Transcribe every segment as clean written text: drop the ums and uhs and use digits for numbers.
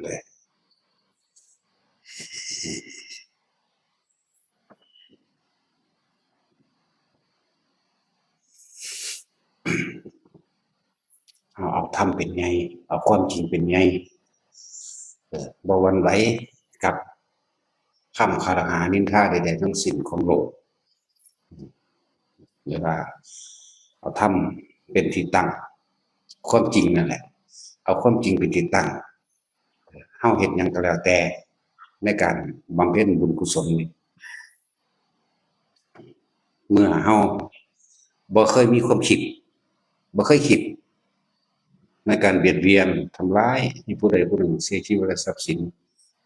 เลยเอาทำเป็นไงเอาความจริงเป็นไงบ่หวั่นไหวกับคำคารหานินทาใดๆทั้งสิ้นของโลกหรือว่าเอาทำเป็นที่ตั้งความจริงนั่นแหละเอาความจริงเป็นที่ตั้งเฮาเฮ็ดหยังก็แล้วแต่ในการบำเพ็ญบุญกุศลนี่เมื่อเฮาบ่เคยมีความคิดบ่เคยคิดในการเบียดเบียนทำร้ายให้ผู้ใดผู้หนึ่งเสียชีวิตและทรัพย์สิน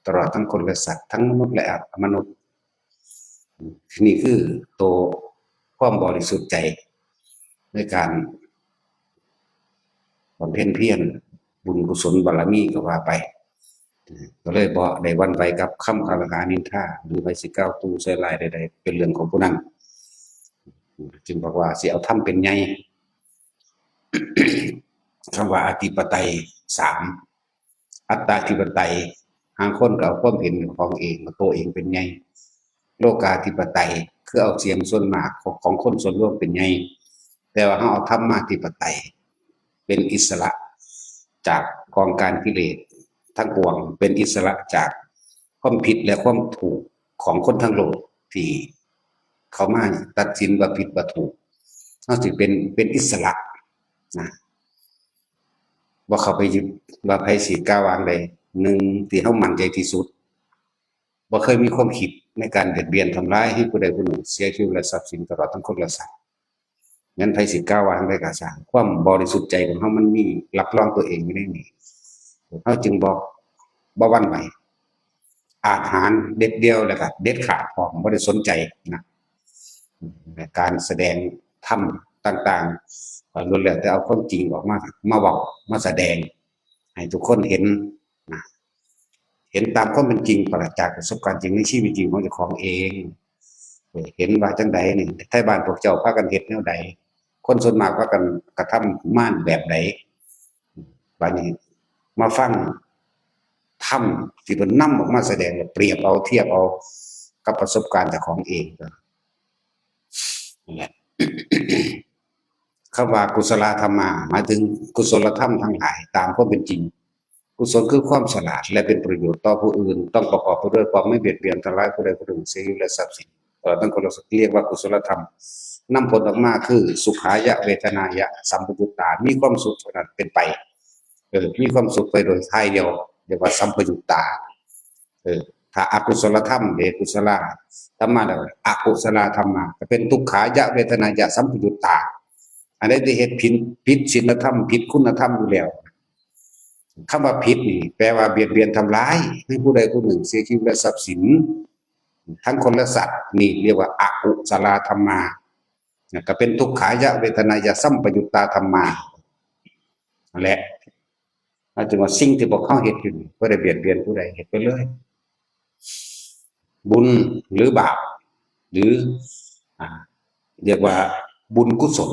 ตลอดทั้งคนและสัตว์ทั้งมนุษย์และอมนุษย์นี่คือตัวความบริสุทธิ์ใจในการบำเพ็ญเพียรบุญกุศลบารมีก็ว่าไปก็เลยบ่ได้หวั่นไหวกับคำคารหานินทาหรือไผสิกล่าวตู่ใส่ร้ายใดๆเป็นเรื่องของผู้นั้นจึงบอกว่าสิเอาธรรมเป็นใหญ่คำว่าอธิปไตยสามอัตตาธิปไตยบางคนก็เอาความเห็นของเองตัวเองเป็นใหญ่โลกาธิปไตยคือเอาเสียงส่วนมากของคนส่วนรวมเป็นใหญ่แต่ว่าเฮาเอาธรรมาธิปไตยเป็นอิสระจากกองการกิเลสทั้งปวงเป็นอิสระจากความผิดและความถูกของคนทั้งโลกที่เขามาตัดสินว่าผิดว่าถูกเฮาสิเป็นอิสระนะบ่เข้าไปยึดว่าไผสิกล่าววางใดหนึ่งที่เฮามั่นใจที่สุดบ่เคยมีความคิดในการเบียดเบียนทำร้ายให้ผู้ใดผู้หนึ่งเสียชีวิตและทรัพย์สินตลอดทั้งคนและสัตว์งั้นไผสิกล่าววางใดก็สร้างความบริสุทธิ์ใจของเฮามันมีรับรองตัวเองอยู่ในนี้เฮาจึงบ่หวั่นไหวอาหารเด็ดเดียวแล้วก็เด็ดขาดพร้อมบ่ได้สนใจนะการแสดงธรรมต่างๆล้วนแล้วแต่เอาความจริงออกมาเว้ามาแสดงให้ทุกคนเห็นนะเห็นตามความเป็นจริงปราศจากประสบการณ์จริงในชีวิตจริงของเจ้าของเอง เห็นว่าจังใดนี่ไทบ้านพวกเจ้าพากันเฮ็ดแนวใดคนส่วนมากพากันกระทำม่านแบบใดบัดนี้มาฟังธรรมที่เพิ่นนำออกมาแสดงแล้วเปรียบเอาเทียบเอากับประสบการณ์เจ้าของเองนั่นแหละคำว่ากุศลธรรมาหมายถึงกุศลธรรมทั้งหลายตามความเป็นจริงกุศลคือความฉลาดและเป็นประโยชน์ต่อผู้อื่นต้องประกอบไปด้วยความไม่เบียดเบียนทำร้ายผู้ใดผู้หนึ่งเสียชีวิตและทรัพย์สินตั้งคนเราเรียกว่ากุศลธรรมนำผลออกมาคือสุขายะเวทนายะสัมปยุตตามีความสุขเท่านั้นเป็นไปมีความสุขไปโดยท้ายเดียวเรียกว่าสัมปยุตตาถ้าอกุศลธรรมเดกุศลธรรมะแล้วอกุศลธรรมะก็เป็นทุกขายะเวทนายะสัมปยุตตาอันนี้ได้เห็นผิดศีลธรรมผิดคุณธรรมอยู่แล้วคำว่าผิดนี่แปลว่าเบียดเบียนทำร้ายให้ผู้ใดผู้หนึ่งเสียชีวิตและทรัพย์สินทั้งคนและสัตว์นี่เรียกว่าอกุศลธรรมาก็เป็นทุกขายะเวทนายะสัมปยุตตาธรรมาแหละอาจจะว่าสิ่งที่พวกเขาเห็นอยู่ก็ได้เบียดเบียนผู้ใดเห็นไปเลยบุญหรือบาปหรือเรียกว่าบุญกุศล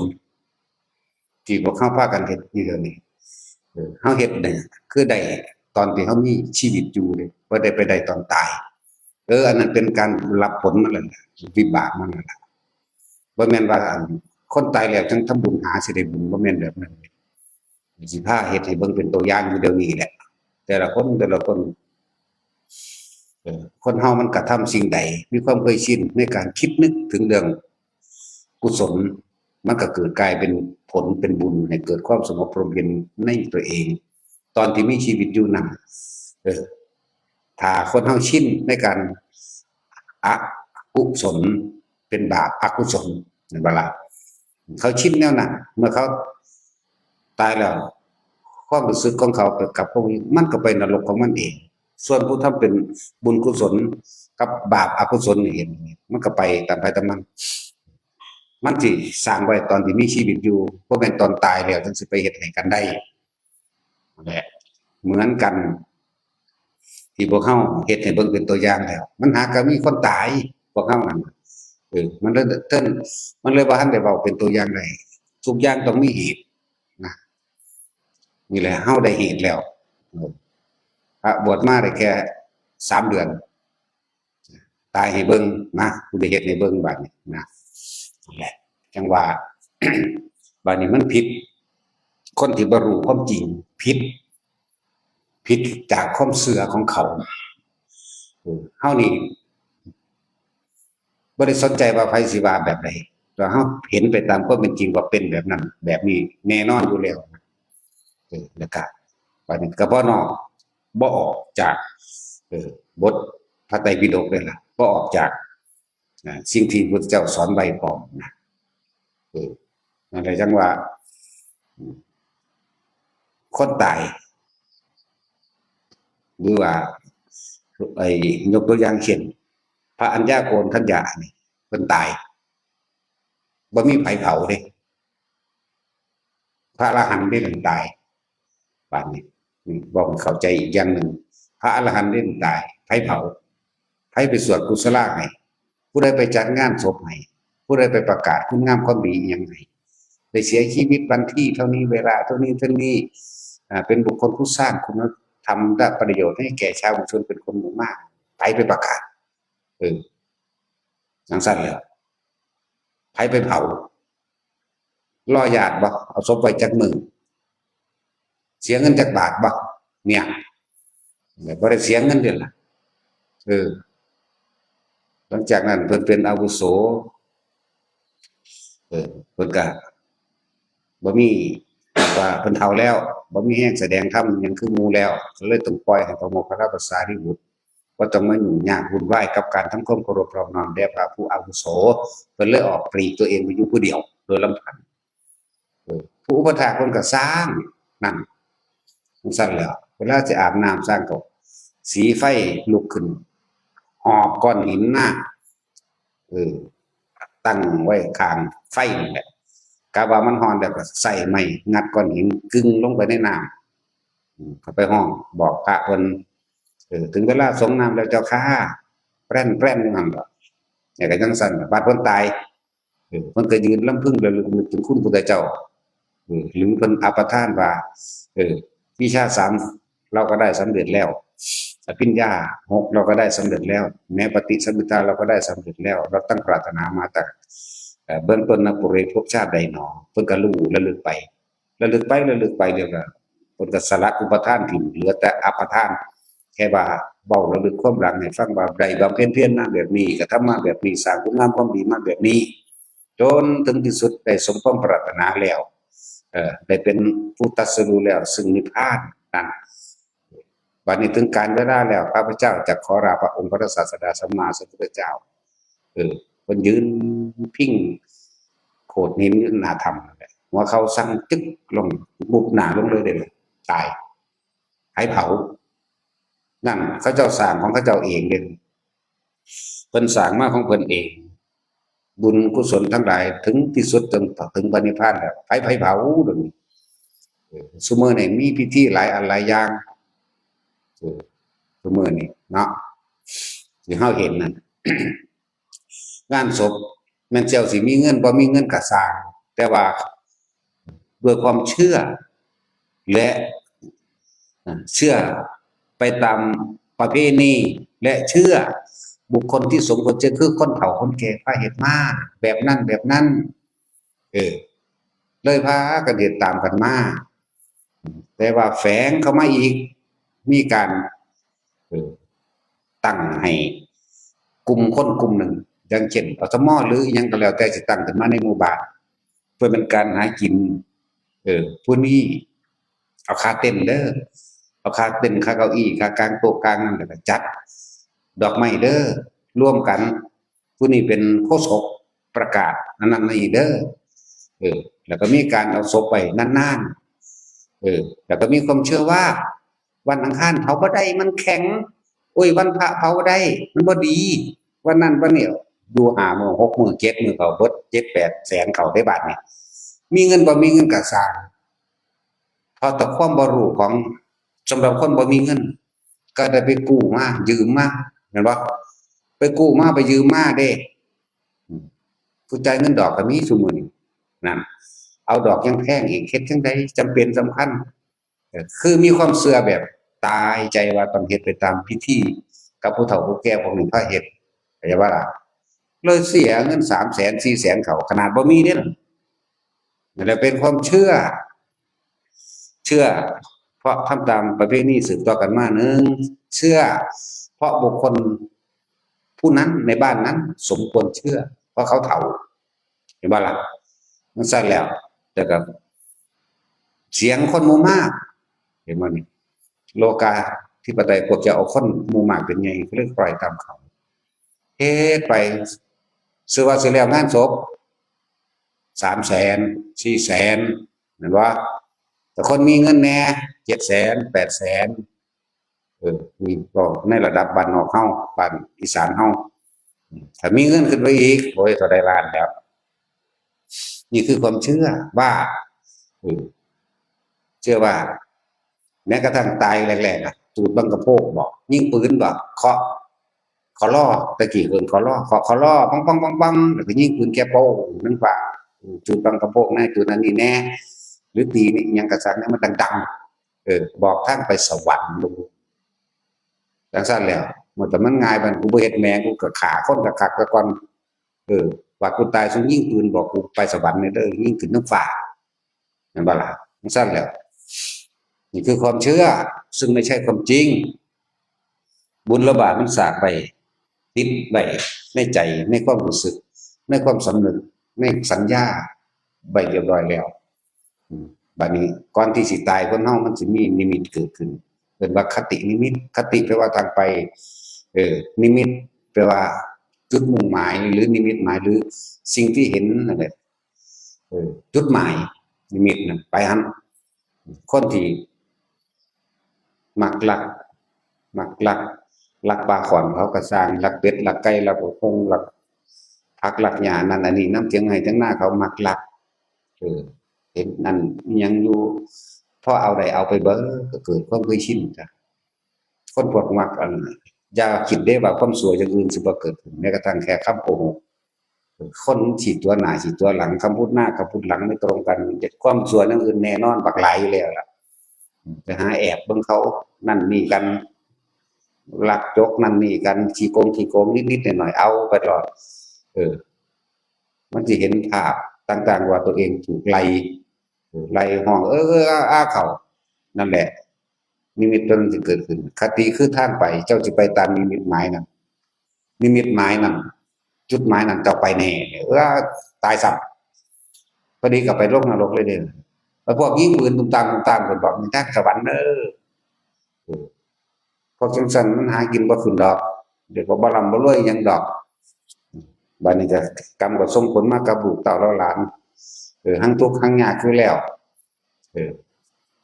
ที่พวกเขาพากันเห็นอยู่เดี๋ยวนี้เขาเห็นเนี่ยคือได้ตอนที่เขามีชีวิตอยู่เลยว่าได้ไปได้ตอนตายอันนั้นเป็นการรับผลนั่นแหละวิบากนั่นแหละบ่แม่นว่าคนตายแล้วจังทำบุญหาสิได้บุญบ่แม่นแบบนั้นสิพาเฮ็ดให้เบิ่งเป็นตัวอย่างอยู่เดี๋ยวนี้แหละแต่ละคนคนเฮามันกระทำสิ่งใดมีความเคยชินในการคิดนึกถึงเรื่องกุศลมันก็เกิดกลายเป็นผลเป็นบุญให้เกิดความสงบร่มเย็นในตัวเองตอนที่มีชีวิตอยู่นั้นถ้าคนเฮาชินในการอกุศลเป็นบาปอกุศลนั่นเวลาเขาชินแนวนั้นเมื่อเขาตายแล้วความรู้สึกของเขากับพวกนี้มันก็ไปนรกของมันเองส่วนผู้ทำเป็นบุญกุศลกับบาปอกุศลนี่เองมันก็ไปตามมันสิสร้างไว้ตอนที่มีชีวิตอยู่บ่แม่นตอนตายแล้วจังสิไปเฮ็ดให้กันได้นั่นแหละเหมือนกันที่พวกเฮาเฮ็ดให้เบิ่งเป็นตัวอย่างแล้วมันหาก็มีคนตายพวกเฮานั่นมันเลยมันเลยบ่ทันได้เว้าเป็นตัวอย่างได้ทุกอย่างต้องมีเหตุนะนี่แหละเฮาได้เหตุแล้วพระบวชมาได้แค่3เดือนตายให้เบิ่งนะกูได้เฮ็ดให้เบิ่งบัดนี้นะนั่นแหละจังว่าบัดนี้มันผิดคนที่บ่รู้ความจริงผิดจากความเชื่อของเขาเฮานี่บ่ได้สนใจว่าไผสิว่าแบบใดแต่เฮาเห็นไปตามความเป็นจริงว่าเป็นแบบนั้นแบบนี้แน่นอนอยู่แล้วแล้วก็บัดนี้ก็บ่ออกจากบทพระไตรปิฎกเลยล่ะบ่ออกจากสิ่งที่พระพุทธเจ้าสอนไว้พร้อมนะนั่นแหละจังว่าคนตายหรือว่าไอ้ยกตัวอย่างเช่นพระอัญญาโกณฑัญญานี่เพิ่นตายบ่มีไผเผาเด้พระอรหันต์ได้เพิ่นตายปานนี้บอกเข้าใจอีกอย่างหนึ่งพระอรหันต์ได้ตายไผเผาไผไปสวดกุศลาให้ผู้ใดไปจัดงานศพให้ผู้ใดไปประกาศคุณงามความดีอีหยังให้ได้เสียชีวิตวันที่เท่านี้เวลาเท่านี้เป็นบุคคลผู้สร้างคุณธรรมและประโยชน์ให้แก่ชาวชุมชนเป็นคนหมู่มากไปประกาศจังซั่นแหละไปเผารอญาติบ่เอาศพไว้จักมื้อเสียเงินจักบาทบ่เนี่ยบ่ได้เสียเงินเด้อล่ะหลังจากนั้นเพิ่นเป็นอาวุโสเพิ่นก็บ่มีว่าเพิ่นเฒ่าแล้วบ่มีแรงแสดงธรรมหยังคือหมู่แล้วก็เลยต้องปล่อยให้พระโมคคัลลาภาษาริบุตรบ่ต้องมายุ่งยากวุ่นวายกับการทำความเคารพนอบน้อมแด่พระผู้อาวุโสเพิ่นเลยออกปลีกตัวเองไปอยู่ผู้เดียวโดยลำพังผู้อุปถากเพิ่นก็สร้างนั่นจังซั่นแหล้วเวลาสิอาบน้ำสร้างก็สีไฟลุกขึ้นหอบก้อนหินหน้าตั้งไว้ข้างไฟนั่นแหละกะว่ามันร้อนแล้วก็ใส่ไม้งัดก้อนหินกึ่งลงไปในน้ำเข้าไปห้องบอกพระเพิ่นถึงเวลาสงน้ำแล้วเจ้าค่ะแปร่นอยู่นั่นล่ะ เนี่ยก็จังซั่นบาดเพิ่นตายเพิ่นก็ยืนลำพึงระลึกนึกถึงคุณพุทธเจ้าหรือเพิ่นอปทานว่าเออวิชา3เราก็ได้สำเร็จแล้วอภิญญา6เราก็ได้สำเร็จแล้วแม้ปฏิสัมภิทาเราก็ได้สำเร็จแล้วเราตั้งปรารถนามาแต่เบื้องต้นนะปุเรภพชาติใดหนอเพิ่นก็รู้ระลึกไประลึกไประลึกไปเดี๋ยวก็เพิ่นก็สละอุปทานถิ่นเหลือแต่อปทานแค่ว่าเว้าระลึกความหลังให้ฟังว่าได้บำเพ็ญเพียรมาแบบนี้กระทำมาแบบนี้สร้างคุณงามความดีมาแบบนี้จนถึงที่สุดได้สมความปรารถนาแล้วได้เป็นผู้ตรัสรู้แล้วซึ่งนิพพานนั่นบัดนี้ถึงการเวลาแล้วข้าพเจ้าจะขอลาพระองค์พระศาสดาสัมมาสัมพุทธเจ้าเพิ่นยืนพิงโขดหินหน้าถ้ำนั่นแหละหัวเขาสั่งจึ๊กลงบุบหน้าลงเลยเด้อตายให้เผานั่นเขาเจ้าสร้างของเขาเจ้าเองเด้อเพิ่นสร้างมาของเพิ่นเองบุญกุศลทั้งหลายถึงที่สุดจนถึงพระนิพพานแล้วไผเผาเดี๋ยวนี้ซุมื้อนี้มีพิธีหลายอันหลายอย่างซุมื้อนี้เนาะที่เฮาเห็นนั่น งานศพแม่นเจ้าสิมีเงินบ่มีเงินก็สร้างแต่ว่าด้วยความเชื่อและเชื่อไปตามประเพณีและเชื่อบุคคลที่สมควรจะคือคนเฒ่าคนแก่พาเฮ็ดมาแบบนั้นแบบนั้นเออเลยพากันเฮ็ดตามกันมาแต่ว่าแฝงเข้ามาอีกมีการเออตั้งให้กลุ่มคนกลุ่มหนึ่งอย่างเช่นอสมหรืออิหยังก็แล้วแต่สิตั้งขึ้นมาในหมู่บ้านเพื่อเป็นการหากินผู้นี้เอาค่าเต้นเด้อเอาค่าเต้นค่าเก้าอี้ค่ากางโต๊ะกางนั่นแล้วก็จัดดอกไม้เด้อร่วมกันผู้นี้เป็นโฆษกประกาศอันนั้นนี่เด้อแล้วก็มีการเอาศพไปนานๆแล้วก็มีความเชื่อว่าวันอังคารเผาบ่ได้มันแข็งโอ้ยวันพระเผาได้มันบ่ดีวันนั้นวันนี้ดู5มื้อ6มื้อ7มื้อเขาเบิด7-8แสนเข้าได้บาดนี้มีเงินบ่มีเงินก็สร้างเพราะแต่ความบ่รู้ของสำหรับคนบ่มีเงินก็ได้ไปกู้มายืมมาเห็นบ่ไปกู้มาไปยืมมาเด้ผู้จ่ายเงินดอกก็มีซุมื้อนี้นั่นเอาดอกยังแพงอีกเฮ็ดจั่งใดจำเป็นสำคัญคือมีความเชื่อแบบตายใจว่าต้องเฮ็ดไปตามพิธีกับผู้เฒ่าผู้แก่พวกนี้พาเฮ็ดเข้าใจบ่ล่ะเลยเสียเงิน300,000 400,000เขาขนาดบ่มีเด้นั่นแหละเป็นความเชื่อเพราะทำตามประเพณีสืบต่อกันมาหนึ่งเชื่อเพราะบุคคลผู้นั้นในบ้านนั้นสมควรเชื่อเพราะเขาเฒ่าเห็นบ่ล่ะมันซั่นแล้วแต่ก็เสียงคนหมู่มากเห็นบ่นี่โลกาธิปไตยพวกจะเอาคนหมู่มากเป็นใหญ่ก็เลยปล่อยตามเขาเฮ็ดไปซื้อว่าสิแล้วงานศพ300,000 400,000แม่นบ่แต่คนมีเงินแหน่700,000 800,000นี่ก็ในระดับบ้านนอกเฮาบ้านอีสานเฮาถ้ามีเงินขึ้นไปอีกโอ้ยเท่าใดล้านแล้วนี่คือความเชื่อว่าเออเชื่อว่าแม้กระทั่งตายแรกๆอะจูดบังกะโพกบ่ยิงปืนบ่เคาะล้อตะกี้เอิ้นเคาะล้อเคาะล้อปังๆๆแล้วก็ยิงปืนแก๊ปโป้นั่นว่าจูดบังกะโพกแน่จูดอันนี้แน่หรือตีนี่อิหยังก็ซักให้มันดังๆบอกทางไปสวรรค์ดูจังซั่นแล้วมันแต่มันง่ายปานกูบ่เฮ็ดแหมกูก็ฆ่าคนคักๆซะก่อนว่ากูตายซุมยิงปืนบอกกูไปสวรรค์นี่เด้อยิงขึ้นเทิงฟ้าแม่นบ่ล่ะจังซั่นแหล้วนี่คือความเชื่อซึ่งไม่ใช่ความจริงบุญและบาปมันสร้างไว้ติดไว้ในใจในความรู้สึกในความสำนึกในสัญญาไว้เรียบร้อยแล้วบัดนี้ก่อนที่สิตายคนเฮามันสิมีนิมิตเกิดขึ้นเรียกว่าคตินิมิตคติแปลว่าทางไปนิมิตแปลว่าจุดมุ่งหมายหรือนิมิตหมายหรือสิ่งที่เห็นนั่นแหละจุดหมายนิมิตนั่นไปหันคนที่มักลักปลาขอนเขาก็สร้างลักเป็ดลักไก่ลักหงลักผักลักหญ้านั่นอันนี้นำเถียงให้ทั้งหน้าเขามักลักเห็นนั่นอิหยังอยู่พอเอาได้เอาไปเบิดก็เกิดความเคยชินจ้ะคนพวกมักอัน อย่าคิดได้ว่าความชั่วอย่างอื่นสิบ่เกิดขึ้นแม้กระทั่งแค่คำโกหกคนฉีดตัวหน้าฉีดตัวหลังคำพูดหน้าคำพูดหลังไม่ตรงกันความชั่วอย่างอื่นแน่นอนบักหลายอยู่แล้วล่ะไปหาแอบเบิ่งเขานั่นนี่กันลักจกนั่นนี่กันขี้โกงนิดๆหน่อยๆเอาไปตลอดเออมันสิเห็นภาพต่างๆว่าตัวเองถูกไล่ห้องอ้าเขานั่นแหละนิมิตตัวนั้นสิเกิดขึ้นคติคือทางไปเจ้าสิไปตามนิมิตหมายนั้นนิมิตหมายนั้นจุดหมายนั้นเจ้าไปแน่ตายซ้ำพอดีก็ไปลงนรกเลยเด้อแล้วพวกยิงปืนตุ้มตามเพิ่นบอกมีทางสวรรค์เด้อพวกจังซั่นมันหากินบ่ขึ้นดอกเดี๋ยวก็บ่ร่ำบ่รวยหยังดอกบัดนี้ก็กรรมก็ส่งผลมากับลูกเต้าหลานทั้งทุกข์ทั้งยากคือแล้ว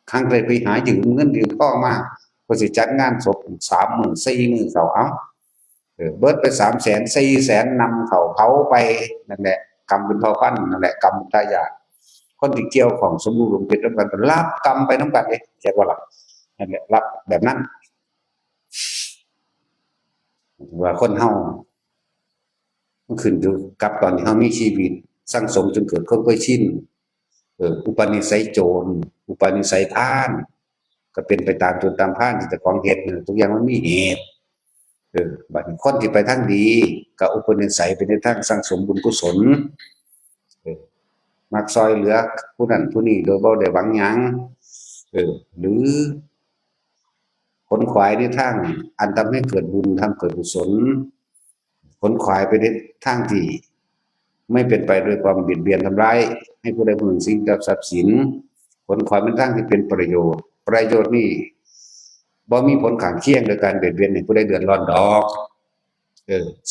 ครั้งเคยไปหายืมเงินยืมทองมาก็สิจัดงานศพ3 มื้อ4 มื้อเขาเอาเบิดไป300,000 400,000นำเขาเผาไปนั่นแหละกรรมเป็นเผ่าพันธุ์นั่นแหละกรรมตายายคนที่เกี่ยวของสมรู้ร่วมคิดร่วมกันรับกรรมไปนำกันเด้แค่ว่าล่ะนั่นแหละรับแบบนั้นว่าคนเฮามันขึ้นอยู่กับตอนที่เฮามีชีวิตสั่งสมจนเกิดความเคยชินอุปนิสัยโจรอุปนิสัยพาลก็เป็นไปตามโจรตามพาลที่เจ้าของเฮ็ดทุกอย่างมันมีเหตุบัดนี้คนที่ไปทางดีก็อุปนิสัยไปในทางสั่งสมบุญกุศลมักช่วยเหลือผู้นั้นผู้นี้โดยบ่ได้หวังหยังหรือขนขวายในทางอันทำให้เกิดบุญทำเกิดกุศลขนขวายไปในทางที่ไม่เป็นไปด้วยความเบียดเบียนทำร้ายให้ผู้ใดผู้หนึ่งสิ่งกับทรัพย์สินขนขวายเป็นทางที่เป็นประโยชน์นี่บ่มีผลข้างเคียงโดยการเบียดเบียนให้ผู้ใดเดือดร้อนดอก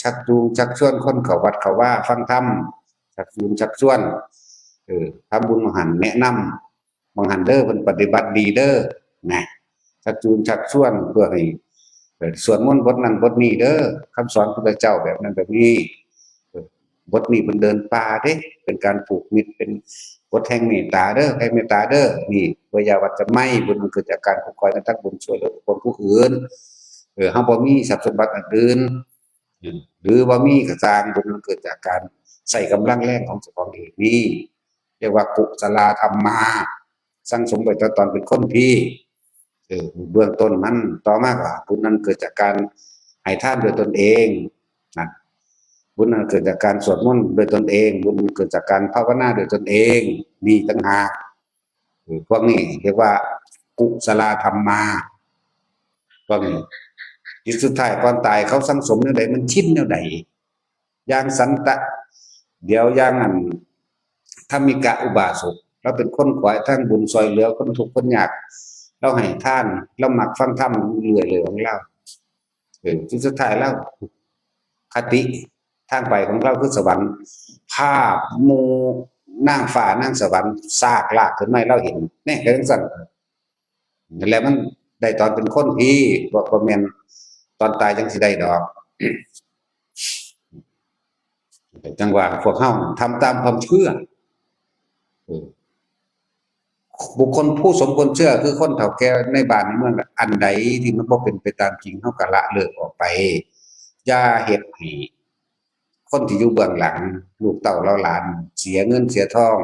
ชักจูงชักชวนคนเข้าวัดเข้าว่าฟังธรรมชักจูงชักชวนทำบุญมหันแนะนำมหันเด้อเพิ่นปฏิบัติดีเด้อนะชักจูงชักชวนเพื่อให้สวดมนต์บทนั้นบทนี้เด้อคำสอนพระพุทธเจ้าแบบนั้นแบบนี้บทนี้มันเดินป่าเด้เป็นการผูกมิตรเป็นบทแห่งเมตตาเด้อให้เมตตาเด้อนี่วิยาวัจจะไม่บุญมันเกิดจากการผูกคอยทั้งบุญช่วยเหลือคนผู้อื่นเฮาบ่มีทรัพย์สมบัติอื่นหรือบ่มีก็สร้างบุญมันเกิดจากการใช้กำลังแรงของเจ้าของเองนี่เรียกว่ากุศลธรรมาสั่งสมไปตอนเป็นคนที่เบื้องต้นมันต่อมาก็บุญนั้นเกิดจากการให้ทานโดยตนเองนะบุญนั้นเกิดจากการสวดมนต์โดยตนเองบุญเกิดจากการภาวนาโดยตนเองมีต่างหากพวกนี้เรียกว่ากุศลธรรมาพวกนี้ที่สุดท้ายก่อนตายเขาสังสมแนวใดมันชินแนวใดอย่างสันตะเดี๋ยวอย่างนั้นธรรมิกะอุบาสกเราเป็นคนขวายทั้งบุญซอยเหลือคนทุกข์คนยากเราให้ท่านเรามักฟังธรรมเรื่อยเลยของเราที่สุดท้ายแล้วคติทางไปของเราคือสวรรค์ภาพหมู่นางฟ้านางสวรรค์ซากลากขึ้นมาเราเห็นแน่ก็จังซั่นนั่นแหละมันได้ตอนเป็นคนที่บ่แม่นตอนตายจังสิได้ดอกจังว่าพวกเฮาทำตามความเชื่อบุคคลผู้สมควรเชื่อคือคนเฒ่าแก่ในบ้านในเมืองอันใดที่มันบ่เป็นไปตามจริงเฮาก็ละเลิกออกไปอย่าเฮ็ดให้คนที่อยู่เบื้องหลังลูกเต้าหลานเสียเงินเสียทอง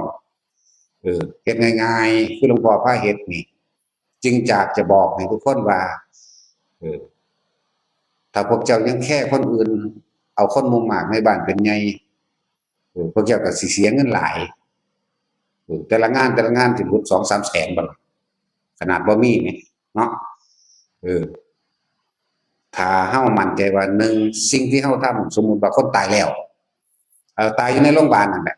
เฮ็ดง่ายๆคือหลวงพ่อพาเฮ็ดนี่จึงจากจะบอกให้ทุกคนว่าถ้าพวกเจ้ายังแค่คนอื่นเอาคนหมู่มากในบ้านเป็นใหญ่พวกเจ้าก็สิเสียเงินหลายแต่ละงานสิรุด2-3 แสนบ่ล่ะขนาดบ่มีแหมเนาะถ้าเฮามั่นใจว่า1สิ่งที่เฮาทำสมมุติว่าคนตายแล้วตายอยู่ในโรงพยาบาลนั่นแหละ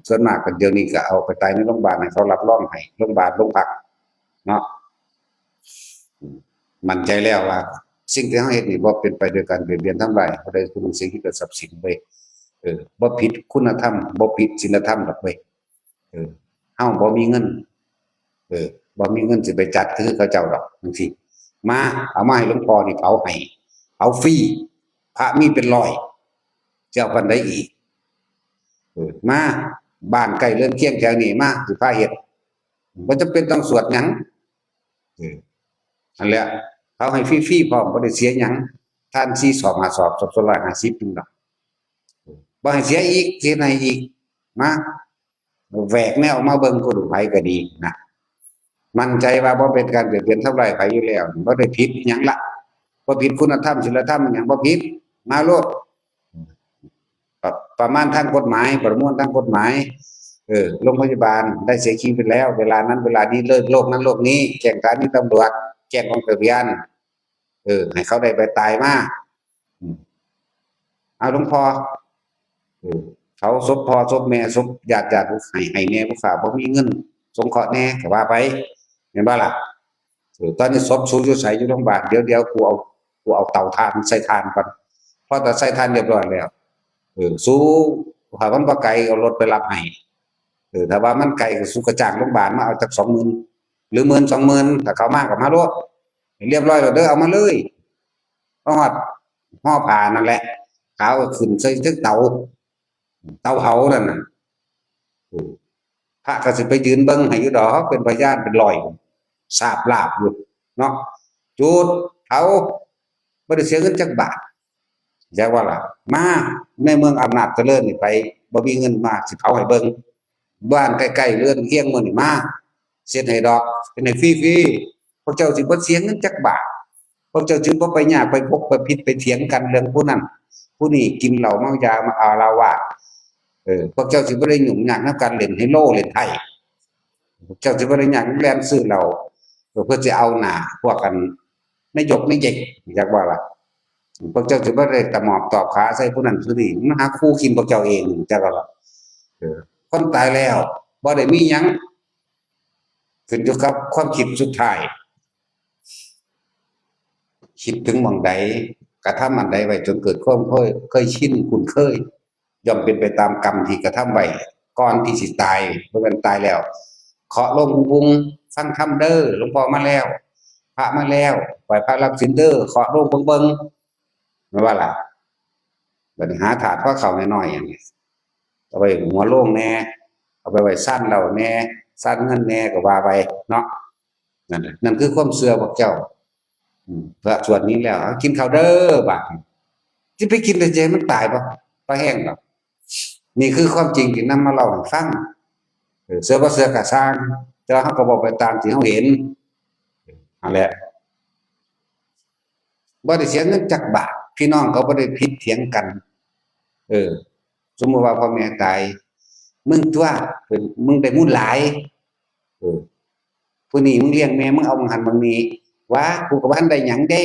ส่วนมากก็เดี๋ยวนี้ก็เอาไปตายในโรงพยาบาลให้เขารับรองให้โรงพยาบาลโรงพักเนาะมั่นใจแล้วว่าสิ่งที่เฮาเฮ็ดนี่บ่เป็นไปโดยการเบียดเบียนทำร้ายผู้ใดผู้หนึ่งสิ่งที่เกิดทรัพย์สินเว้ยบ่ผิดคุณธรรมบ่ผิดศีลธรรมดอกเว้ยเฮาบ่มีเงินบ่มีเงินสิไปจัดคือเขาเจ้าดอกจังซี่มาเอามาให้หลวงพ่อนี่เผาให้เอาฟรีพระมีเป็นร้อยเจ้ากันได้อีกมาบ้านใกล้เรือนเคียงแถวนี้มาสิพาเฮ็ดบ่จำเป็นต้องสวดหยังนั่นแหละเขาให้ฟรีๆพร้อมบ่ได้เสียหยัง ท่าน4 สอบ5 สอบ150นึงดอกบ่ให้เสียอีกเสียในอีกมาแหวกแนวมาเบิ่งคนไผก็ดีนะมั่นใจว่าบ่เป็นการเบียดเบียนทำลายไผอยู่แล้วบ่ได้ผิดหยังละบ่ผิดคุณธรรมศีลธรรมหยังบ่ผิดมาโลดประมาณทางกฎหมายประมวลทางกฎหมายโรงพยาบาลได้เสียชีวิตไปแล้วเวลานั้นเวลานี้เลิกโรคนั้นโรคนี้แจ้งสถานีตำรวจแจ้งกองทะเบียนให้เขาได้ไปตายมาเอาหลวงพ่อเขาศพพ่อศพแม่ศพญาติผู้ให้แน่ผู้ฝากบ่มีเงินสงเคราะห์แน่ก็ว่าไปเห็นบ่ล่ะตอนนี้ศพสูอยู่ไสอยู่โรงพยาบาลเดี๋ยวกูเอาเตาถ่านใส่ถ่านก่อนพอแต่ใส่ถ่านเรียบร้อยแล้วสู้ถ้ามันบ่ไกลเอารถไปรับให้ถ้าว่ามันไกลก็สู้กระจ้างโรงพยาบาลมาเอาจัก20,000หรือ10,000 20,000ถ้าเขามาก็มาโลดเรียบร้อยแล้วเด้อเอามาเลยฮอดห่อผ้านั่นแหละเขาก็ขึ้นใส่ถึงเตาเผานั่นน่ะพระก็สิไปยืนเบิ่งให้อยู่ดอกเป็นพยานเป็นร้อยสาบลาบอยู่เนาะจุดเผาบ่ได้เสียเงินจักบาทจักว่าล่ะมาในเมืองอำนาจเจริญนี่ไปบ่มีเงินมาสิเผาให้เบิ่งบ้านใกล้ๆเรือนเคียงมื้อนี่มาเฮ็ดให้ดอกเป็นให้ฟรีๆพวกเจ้าสิบ่เสียเงินจักบาทพวกเจ้าจึงบ่ไปยากไปพกไปผิดไปเถียงกันเรื่องผู้นั้นผู้นี้กินเหล้าเมายามาอาละวาดพวกเจ้าสิบ่ได้ยุ่งยากนำการเล่นไฮโลเล่นไพ่พวกเจ้าสิบ่ได้ยากแล่นซื้อเหล้าเพื่อสิเอาหน้าพวกกันนายกนายเย็กจักว่าล่ะพวกเจ้าสิบ่ได้ตะหมอบตอบขาใส่ผู้นั้นผู้นี้มันหาคู่กินพวกเจ้าเองจักว่าล่ะคนตายแล้วบ่ได้มีหยังขึ้นอยู่กับความคิดสุดท้ายคิดถึงหม้องใดกระทำอันใดไว้จนเกิดความเคยชินคุ้นเคยย่อมเป็นไปตามกรรมที่กระทำไว้ก่อนที่สิตายบ่แม่นตายแล้วเคาะลงบุงฟังธรรมเด้อหลวงพ่อมาแล้วพระมาแล้วปล่อยพระรับศีลเด้อเคาะลงเบิ่งๆว่าล่ะบัดนี้หาถาดพระเข้าน้อยๆอย่างนี้เอาไว้หัวโล่งแน่เอาไปไว้ซ่านเหล้าแน่ซ่านเงินแน่ก็ว่าไปเนาะนั่นคือความเชื่อพวกเจ้าพระสวดนี้แล้วกินข้าวเด้อบาดสิไปกินได้ใจมันตายบ่บ่แห้งดอกนี่คือความจริงที่นำมาเล่าให้ฟังเชื่อบ่เชื่อก็สร้างแต่ว่าเฮาก็บอกไปตามที่เฮาเห็นนั่นแหละบ่ได้เสียเงินจักบาทพี่น้องเขาบ่ได้ผิดเถียงกันสมมุติว่าพ่อแม่ตายมึงตัวมึงได้บุญหลายผู้นี้มึงเลี้ยงแม่มึงเอาบังหันบังนี้ว่ากูก็บ่ทันได้หยังเด้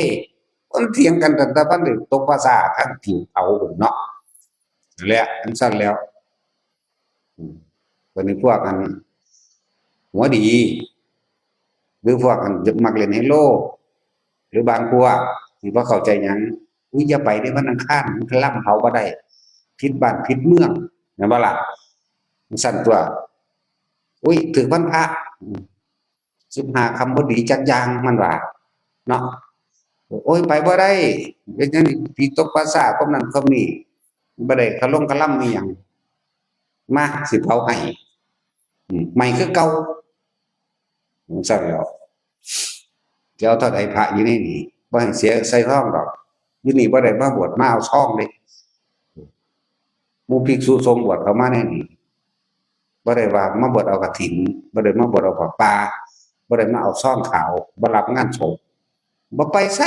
มันเถียงกันตั้งแต่พันได้ตกภาษาทั้งถิ่นเอาเนาะนั่นแหละอันซั่นแล้ววันนี้พวกอันหัวดีหรือพวกอันมักเล่นไฮโลหรือบางพวกที่บ่เข้าใจหยังอย่าไปในวันอังคารมันล่ำเผาบ่ได้ผิดบ้านผิดเมืองแม่นบ่ล่ะมันซั่นตัวอุ้ยถึงวันพระ15ค่ำบ่ดีจักอย่างมันว่าเนาะโอ้ยไปบ่ได้เป็นจังสิตกภาษาพวกนั้นพวกนี้บ่ได้คะลงคะล่ำอีหยังมาสิเผาให้ใหม่คือเก่าซั่นแล้วจะเอาเท่าใดพระอยู่ในนี่บ่ให้เสียใส่ทองดอกอยู่นี่บ่ได้มาบวชมาเอาทองเด้หมู่ภิกษุสงฆ์บวชเข้ามาในนี่บ่ได้ว่ามาบวชเอากฐินบ่ได้มาบวชเอาผ้าป่าบ่ได้มาเอาซองขาวบ่รับงานศพบ่ไปไส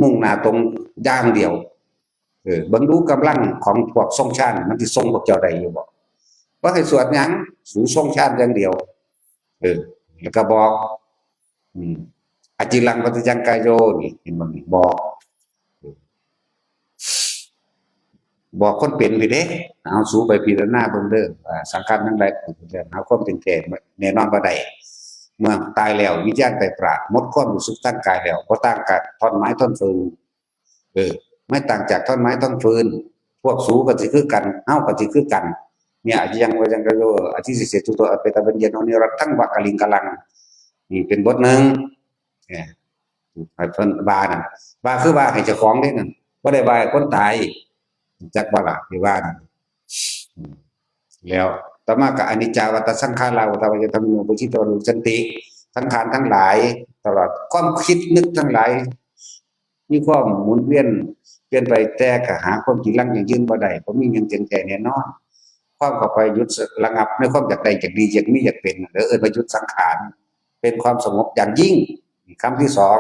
มุ่งหน้าตรงอย่างเดียวเบิ่งดูกำลังของพวกทรงชาติมันสิทรงพวกเจ้าได้อยู่บ่บ่ให้สวดหยังสู่ทรงชาติอย่างเดียวแล้วก็บอกอจิรังปัจจังกายโยนี่เห็นบ่นี่บอกคนเป็นไปเด้เอาสู่ไปพิจารณาเบิ่งเด้อสังขารทั้งหลายหาความเป็นแท้แน่นอนบ่ได้เมื่อตายแล้ววิญญาณไปปราดหมดความรู้สึกทางกายแล้วบ่ต่างกับท่อนไม้ท่อนฟืนไม่ต่างจากท่อนไม้ท่อนฟืนพวกสูก็สิคือกันเฮาก็สิคือกันเนี่ยอจิยังวจังกะโยอธิสิเสตุโตอเปตะบัญญันโนนิรัตถังวะกะลิงกะลังนี่เป็นบทหนึ่งให้เพิ่นว่านั่นว่าคือว่าให้เจ้าของเด้นั่นบ่ได้ว่าให้คนตายจักบ่ล่ะที่ว่านั่นแล้วต่อมาก็อนิจจาวัฏสังขาราวัฏวัฏธรรมโนปุจิตวรุจันติสังขารทั้งหลายตลอดความคิดนึกทั้งหลาย มีความหมุนเวียนเปลี่ยนไปแต่ก็หาความจริงลังอย่างยืนบ่ได้บ่มีหยังเที่ยงแท้แน่นอนความเข้าไปหยุดระงับในความอยากได้อยากดีอยากมีอยากเป็นหรือเอิ้นว่าหยุดสังขารเป็นความสงบอย่างยิ่งคำที่สอง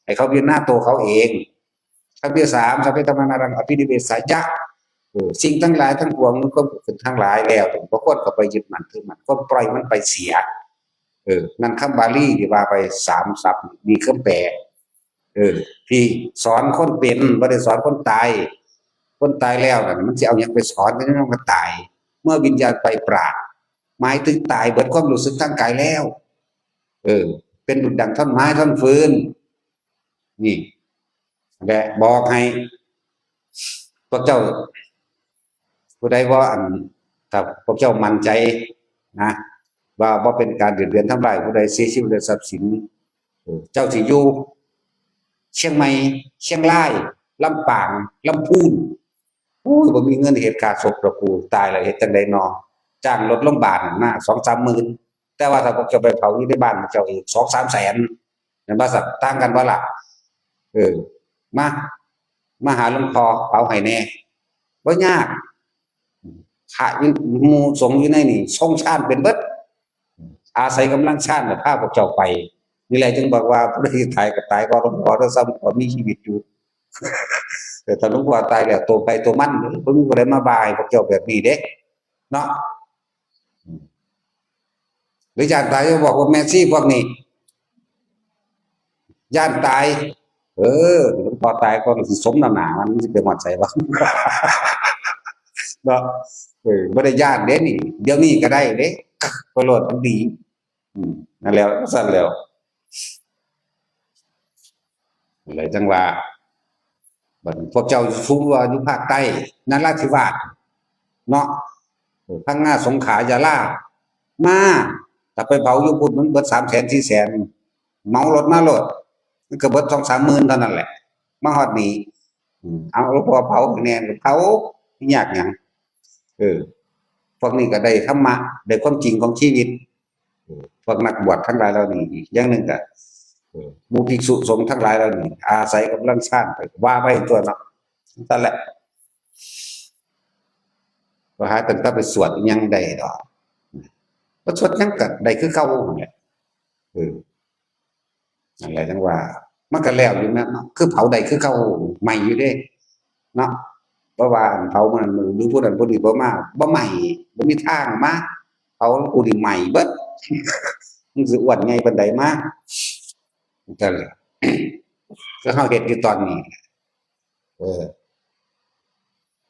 ให้เขาพิจารณาตัวเขาเองคำที่สามสัพเพธัมมานารังอภินิเวสายะสิ่งทั้งหลายทั้งปวงมันก็เกิดขึ้นทั้งหลายแล้วบ่ควรเข้าไปยึดมั่นถือมั่นก็ปล่อยมันไปเสียนั่นคำบาลีที่ว่าไปสามศัพท์มีคำแปลที่สอนคนเป็นบ่ได้สอนคนตายคนตายแล้วนั่นมันสิเอาหยังไปสอนมันก็ตายเมื่อวิญญาณไปปราบหมายถึงตายเบิดความรู้สึกทางกายแล้วเป็นดุจดั่งท่อนไม้ท่อนฟืนนี่และบอกให้พวกเจ้าผู้ใดว่าอันถ้าพวกเจ้ามั่นใจนะว่าบ่เป็นการเดือดเดือนทำลายผู้ใดเสียชีวิตหรือทรัพย์สินเจ้าสิอยู่เชียงใหม่เชียงรายลำปางลำพูนโอ้ยบ่มีเงินเฮ็ดค่าศพดอกกูตายแล้วเฮ็ดจังได๋น้อจ้างรถโรงบาลมา 2-3 หมื่นแต่ว่าถ้าพวกเจ้าไปเผาอยู่ในบ้านเจ้าอีก 2-3 แสนนั่นบ่ซักต่างกันบ่ล่ะเออมามาหาหลวงพ่อเผาให้แน่บ่ยากพระอยู่หมู่สงฆ์อยู่ในนี่ทรงชาติเป็นเบิดอาศัยกำลังชาติพาพวกเจ้าไปนี่แหละจึงบอกว่าผู้ใดตายก็ตายก่อนหลวงพ่อถ้าซ้ำก็มีชีวิตอยู่แต่ถ้าหลวงพ่อตายแล้วตัวไปตัวมันบ่มีผู้ใดมาบายพวกเจ้าแบบนี้เด้เนาะหรือญาติตายก็บอกว่าแม่ซี่พวกนี้ญาติตายหลวงพ่อตายก็สิสมน้ำหน้ามันสิไปฮอดไสวะเนาะบ่ได้ญาติเด้นี่เดี๋ยวนี้ก็ได้เด้ก็โลดมันดีนั่นแล้วซั่นแล้วเลยจังว่าบัดพวกเจ้าฟูว่าอยู่ภาคใต้นราธิวาสเนาะพังงาสงขลายะลามาถ้าไปเผาอยู่พุ่นมันเบิด 300,000 400,000เหมารถมาโลดมันก็เบิด 2-3 หมื่นเท่านั้นแหละมาฮอดนี่เอาหลวงพ่อเผาแน่เผายากหยังพวกนี้ก็ได้ธรรมะได้ความจริงของชีวิตพวกนักบวชทั้งหลายเหล่านี้อีกอย่างหนึ่งก็หมู่ภิกษุสงฆ์ทั้งหลายเหล่านี้อาศัยกำลังชาติว่าไปตัวเนาะนั่นแหละว่าหาตั้งแต่ไปสวดยังได้ดอกบ่สวดยังก็ได้คือเก่านั่นแหละนั่นแหละจังว่ามันก็แล้วอยู่นะเนาะคือเผาได้คือเก่าใหม่อยู่เด้เนาะเพราะว่าเผามันหรือผู้นั้นผู้นี้บ่มาบ่ใหม่บ่มีทางมาเผาผู้นี้ใหม่เบิดมันสิอ้วนใหญ่ปานใดมาจังแหละก็เฮาเฮ็ดอยู่ตอนนี้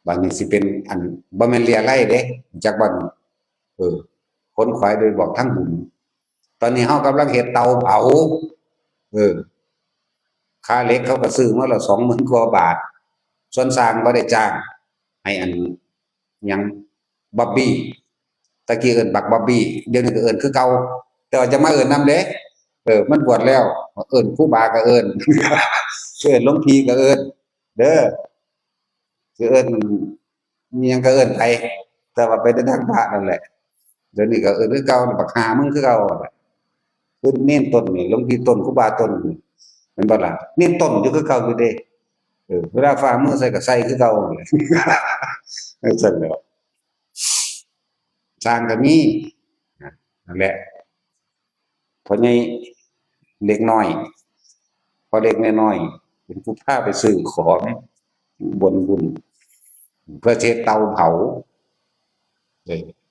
บัดนี้สิเป็นอันบ่แม่นเลียไล่เด้จักบ่คนขวายโดยบอกทั้งบุญตอนนี้เฮากำลังเฮ็ดเตาเผาค่าเหล็กเขาก็ซื้อมาละ20,000 กว่าบาทส่วนสร้างบ่ได้จ้างให้อันหยังบ๊อบบี้ตะกี้เอิ้นบักบ๊อบบี้เดี๋ยวนี้ก็เอิ้นคือเก่าแต่ว่าจะมาเอิ้นนำเด้มันบวชแล้วเอิ้นครูบาก็เอิ้นเอิ้นหลวงพี่ก็เอิ้นเด้อสิเอิ้นมีหยังก็เอิ้นไปแต่ว่าไปในทางพระนั่นแหละเดี๋ยวนี้ก็เอิ้นคือเก่าบักหามึงคือเก่าแหละคือเน้นต้นนี่หลวงพี่ต้นครูบาต้นนี่แม่นบ่ล่ะเน้นต้นอยู่คือเก่าอยู่เด้เวลาฝ่ามือใส่ก็ใส่คือเก่านั่นแหละซั่นแหล้วสร้างก็มีนั่นแหละเพราะใหญ่เล็กน้อยพอเล็กน้อยเป็นผู้พาไปซื้อของบนบุญเพื่อเฮ็ดเตาเผา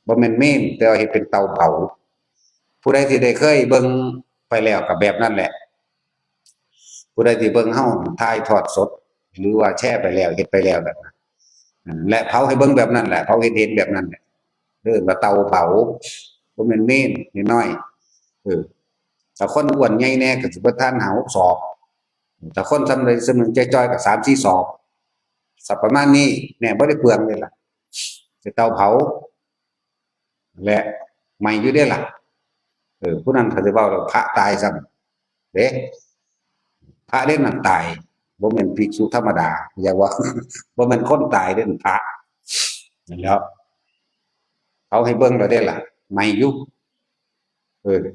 บ่แม่นเมนแต่ว่าเฮ็ดเป็นเตาเผาผู้ใดที่ได้เคยเบิ่งไปแล้วก็แบบนั้นแหละผู้ใดที่เบิ่งเฮาถ่ายทอดสดหรือว่าแชร์ไปแล้วเฮ็ดไปแล้วแบบนั้นและเผาให้เบิ่งแบบนั้นแหละเผาเฮ็ดแบบนั้นแหละว่าเตาเผาบ่แม่นเมนน้อยถ้าคนอ้วนใหญ่แน่ก็สิบ่ทัน5-6 ศอกถ้าคนสำเร็จสำนึกจ้อยๆก็3-4 ศอกสักประมาณนี้แน่บ่ได้เปลืองเลยล่ะสิเตาเผาและใหม่อยู่เด้ล่ะผู้นั้นเขาสิเว้าว่าพระตายซ้ำเด้พระเด้นั่นตายบ่แม่นภิกษุธรรมดาอย่าว่าบ่แม่นคนตายเด้พระนั่นแหล้วเอาให้เบิ่งแล้วเด้ล่ะใหม่อยู่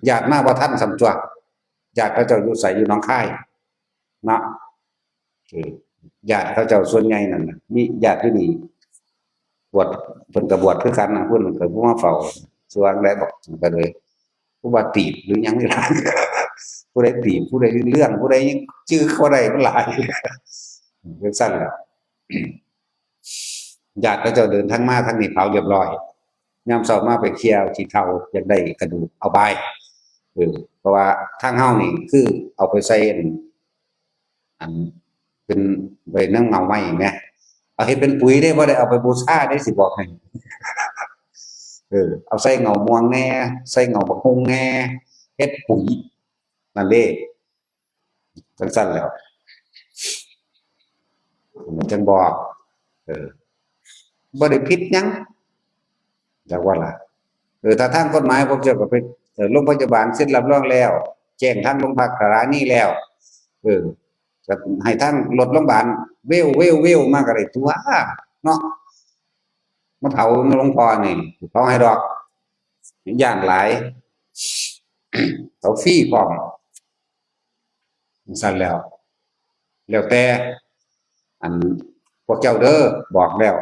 ญาติมาบ่ทันซ้ำตั่วญาติเขาเจ้าอยู่ไสอยู่หนองคายเนาะ คือญาติเขาเจ้าส่วนใหญ่นั่นน่ะมีญาติที่นี่บวชเพิ่นก็บวชคือกันนะเพิ่นก็ผู้มาเฝ้าส่วนใดบอกก็เลยผู้ว่าตีบหรือหยังนี่ล่ะผู้ใดตีบผู้ใดเรื่องผู้ใดยังชื่อเขาใดมันหลายจังซั่นแหละญาติเขาเจ้าเดินทางมาทางนี้เผาเรียบร้อยยามเช้ามาไปเคลียร์ขี้เถ้าอยากได้กระดูกเอาไปเพราะว่าทางเฮานี่คือเอาไปใส่อันเป็นไว้นำเงาไม้แหมเอาเฮ็ดเป็นปุ๋ยได้บ่ได้เอาไปบูชาได้สิบอกให้เอาใส่เงาม่วงแหน่ใส่เงาบักฮุ่งแหน่เฮ็ดปุ๋ยนั่นเด้จั่งซั้นแหล้วมันจังบอกเออบ่ได้ผิดหยังจักว่าล่ะถ้าทางกฎหมายผมเจ้าก็ไปโรงพยาบาลเซ็นรับรองแล้วแจ้งทางโรงพักสถานีแล้วเออก็ให้ทางรถโรงบาลเวลมาก็ได้ตั่วเนาะมาเผาหลวงพ่อนี่เผาให้ดอกย้านหลายเผาฟรีพร้อมจั่งซั้นแล้วแต่อันพวกเจ้าเด้อบอกแล้ว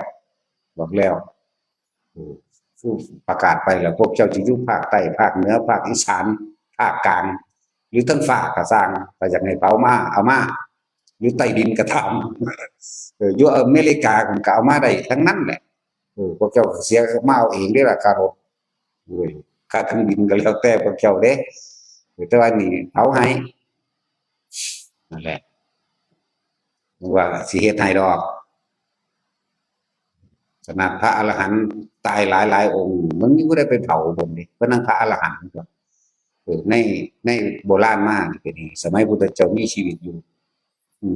ผู้ประกาศไปแล้วพวกเจ้าสิอยู่ภาคใต้ภาคเหนือภาคอีสานภาคกลางหรือทั้งฟ้าก็สร้างถ้าอยากให้เผามาเอามาอยู่ใต้ดินก็ทำอยู่อเมริกาก็เอามาได้ทั้งนั้นแหละพวกเจ้าเสียมาเอาเองเด้อล่ะค่ารถค่าเครื่องบินก็แล้วแต่พวกเจ้าเด้แต่ว่านี่เผาให้นั่นแหละว่าสิเฮ็ดให้ดอกขนาดพระอรหันต์ตายหลายองค์มันยังบ่ได้ไปเผาเพิ่นนี่เพิ่นนั่งพระอรหันต์ก็ในโบราณมานี่ก็ดีสมัยพุทธเจ้ามีชีวิตอยู่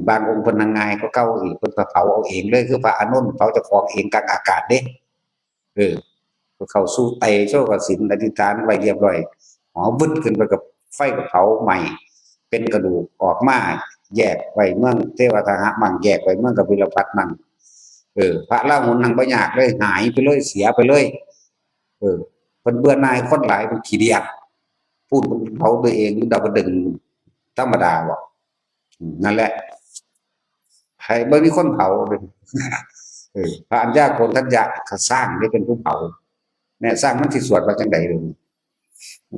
บางองค์เพิ่นนั่งง่ายกว่าเก่าอีกเพิ่นก็เผาเอาเองเลยคือพระอานนท์เผาเจ้าของเองกลางอากาศเด้เออเข้าสู่ไตรโชคสินอธิษฐานไว้เรียบร้อยหอวึดขึ้นไปกับไฟก็เผาใหม่เป็นกระดูกออกมาแยกไว้เมืองเทวทหะมั่งแยกไว้เมืองกบิลพัสมั่งพระราหุลนั่งบ่ยากเลยหายไปเลยเสียไปเลยเพิ่นเบื่อหน่ายคนหลายเพิ่นขี้เดียดพูดเผาตัวเองดาวดึงธรรมดาบ่นั่นแหละให้บ่มีคนเผาเลยพระอัญญาโกณทัญญะเขาสร้างได้เป็นผู้เผาแม่สร้างมันสิสวดว่าจังได๋เด้อ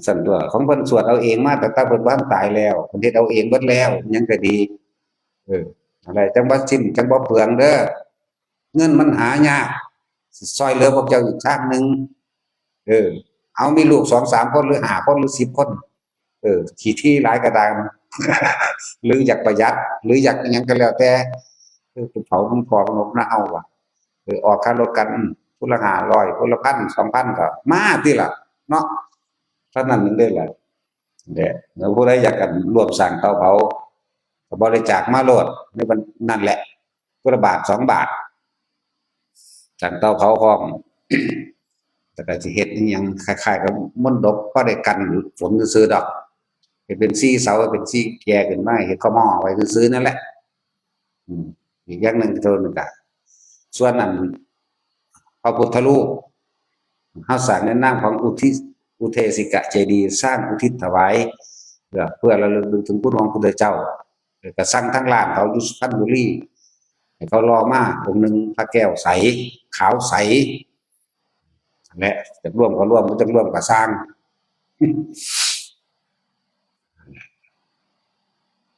ซั่นตัวของเพิ่นสวดเอาเองมาแต่เพิ่นบ่ทันตายแล้วเพิ่นเฮ็ดเอาเองเบิดแล้วยังก็ดีอะไรจังบ่สิ้นจังบ่เปลืองเด้อเงินมันหายากสิช่วยเหลือพวกเจ้าอีกทางหนึ่งเอามีลูก2-3คนหรือ5คนหรือ10คนขี้ที่หลายก็ตามหรืออยากประหยัดหรืออยากอิหยังก็แล้วแต่ไปเผาของพ่อของนกนาเอาว่ะออกค่ารถกันคนละ500คนละ1,000 2,000ก็มาติล่ะเนาะเท่านั้นเด้อล่ะแล้วผู้ใดอยากกันร่วมสร้างเตาเผาก็บริจาคมาโลดในมันนั่นแหละคนละบาท2 บาทสร้างเตาเผาพร้อม แต่ก็สิเฮ็ดอิหยังคล้ายๆกับมนต์ดบพอได้กันฝนซื่อๆดอกเฮ็ดเป็น4เสาเป็น4แก่ขึ้นมาเฮ็ดข้าวหม้อไว้ซื่อๆนั่นแหละอีกอย่างหนึ่งเท่านั้นก็ส่วนนั้นพระพุทธรูปเฮาสร้างในนามของอุเทสิกเจดีย์สร้างอุทิศถวายเพื่อระลึกถึงคุณของพระพุทธเจ้าก็สั่งทางร้านเขาอยู่สุพรรณบุรีให้เขารอมาองค์หนึ่งพระแก้วใสขาวใสและจะร่วมก็ร่วมบ่จักร่วมก็สร้าง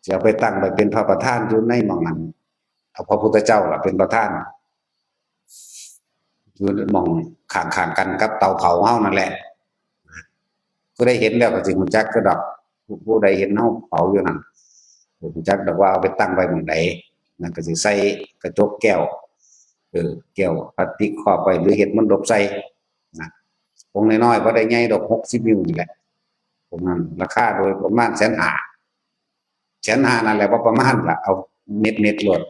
จะเอาไปตั้งไปเป็นพระประธานอยู่ในหม้องนั้นเอาพระพุทธเจ้าล่ะเป็นประธานอยู่หม้องข้างๆกันกับเตาเผาเฮานั่นแหละผู้ใดเห็นแล้วก็สิรู้จักคือดอกผู้ใดเห็นเฮาเผาอยู่นั่นรู้จักดอกว่าเอาไปตั้งไว้หม้องใดนั่นก็สิใส่กระจกแก้วแก้วพลาสติกครอบไว้หรือเฮ็ดมันดบใส่นะองค์น้อยๆบ่ได้ใหญ่ดอก60นิ้วนี่แหละผมนั้นราคาโดยประมาณ150,000นั่นแหละบ่ประมาณล่ะเอาเน็ตโลด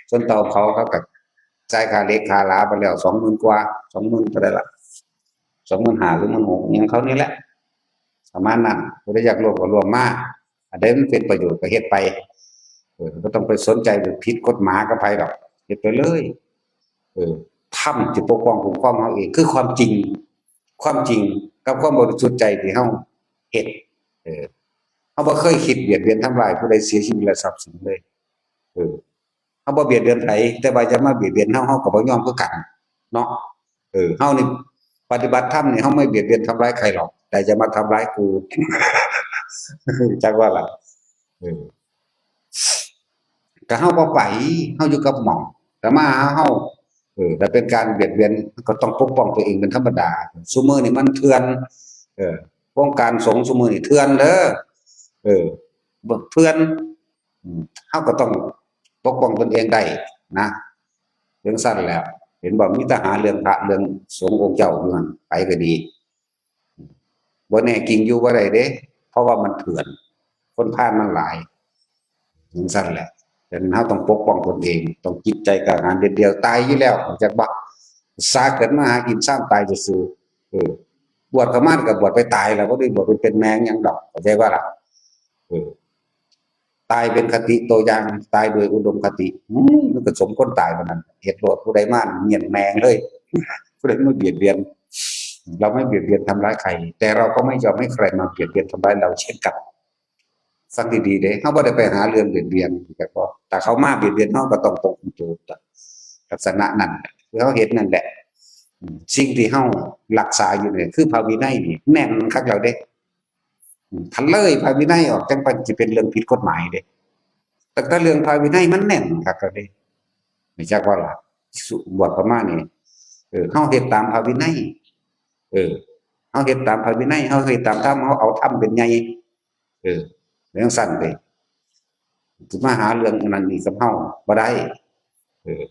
ส่วนเตาเผาเขาก็จ่ายค่าเหล็กค่าหลาไปแล้ว20,000กว่า20,000เท่าใดล่ะ25,000หรือ16,000อิหยังเขานี่แหละประมาณนั้นผู้ใดอยากร่วมก็ร่วมมาอันใดมันเป็นประโยชน์ก็เฮ็ดไปบ่ต้องไปสนใจหรือผิดกฎหมายกับไผดอกเฮ็ดไปเลยธรรมสิปกป้องคุ้มครองเฮาเองคือความจริงกับความบริสุทธิ์ใจที่เฮาเฮ็ดเฮาบ่เคยคิดเบียดเบียนทำร้ายผู้ใดเสียชีวิตและทรัพย์สินเลย เออเฮาบ่เบียดเบียนไผแต่ว่าจะมาเบียดเบียนเฮาก็บ่ยอมคือกันเนาะเฮานี่ปฏิบัติธรรมนี่เฮาไม่เบียดเบียนทำร้ายใครหรอกแต่จะมาทำร้ายกูจักว่าล่ะเออก็เฮาบ่ไปเฮาอยู่กับหม้องแต่มาหาเฮาถ้าเป็นการเบียดเบียนก็ต้องปกป้องตัวเองเป็นธรรมดาซุมื้อนี้มันเถื่อนเออวงการสงฆ์ซุมื้อนี้เถื่อนเด้อเออบ่เถื่อนเฮาก็ต้องปกป้องตนเองได้นะเรื่องสั้นแล้วเห็นบอกมีทหารเรื่องพระเรื่องสงฆ์องค์เจ้าอยู่หั่นไปก็ดีบ่แน่จริงอยู่บ่ได้เด้เพราะว่ามันเถื่อนคนพาลมันหลายเรื่องสั้นแหละฉะนั้นเฮาต้องปกป้องตนเองต้องจิตใจกล้าหาญเด็ดเดี่ยวตายอยู่แล้วจักบ่สาเกิดมาหากินซ้ำตายซื่อๆบวชเข้ามาก็บวชไปตายแล้วบ่ได้บวชเป็นแมงหยังดอกเข้าใจบ่ล่ะเออ ตายเป็นคติตัวอย่างตายโดยอุดมคติมันก็สมคนตายมันนั้นเหตุโลดผู้ใดมาเงียนแมงเลยผู้ใดไม่เบียดเบียนเราไม่เบียดเบียนทำร้ายใครแต่เราก็ไม่ยอมให้ใครมาเบียดเบียนทำร้ายเราเช่นกันฟังดีๆเด้เขาบ่ได้ไปหาเรื่องเบียดเบียนแต่ก็แต่เขามาเบียดเบียนเขาก็ต้องตกตัวลักษณะนั้นคือเขาเห็นนั่นแหละสิ่งที่เขารักษาอยู่เนี่ยคือพระวินัยนี่แน่นคักเราเด้ทันเลยพระวินัยออกจังปันจะเป็นเรื่องผิดกฎหมายเด้แต่เรื่องพระวินัยมันแน่นคักเราเด้ไม่จักว่าล่ะบวชประมาณนี้เฮาเฮ็ดตามพระวินัยเออเฮาเฮ็ดตามพระวินัยเฮาเฮ็ดตามธรรมเฮาเอาธรรมเป็นใหญ่เออเรื่องสั้นเด้สิมาหาเรื่องอันนั้นนี่กับเฮาบ่ได้เออ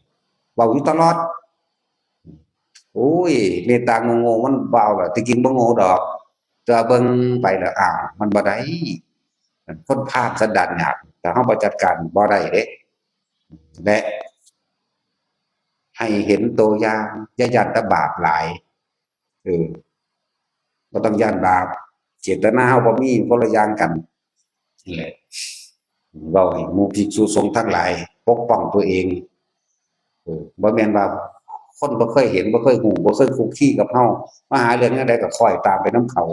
เว้าอยู่ตลอดโอ้ยเมตตาโง่ๆมันบ่เอาล่ะที่จริงบ่โง่ดอกแต่เบิ่งไปแล้วอ้าวมันบ่ได้คนพาลสันดานหยาบแต่เฮาบ่จัดการบ่ได้เด้และให้เห็นตัวอย่างอย่าย้านแต่บาปหลายเออบ่ต้องย้านบาปเจตนาเฮาบ่มีคนละอย่างกันนี่แหละเว้าให้หมู่ภิกษุสงฆ์ทั้งหลายปกป้องตัวเองบ่แม่นว่าคนบ่เคยเห็นบ่เคยฮู้บ่เคยคลุกคลีกับเฮามาหาเรื่องแนวใดก็คล้อยตามไปนำเขา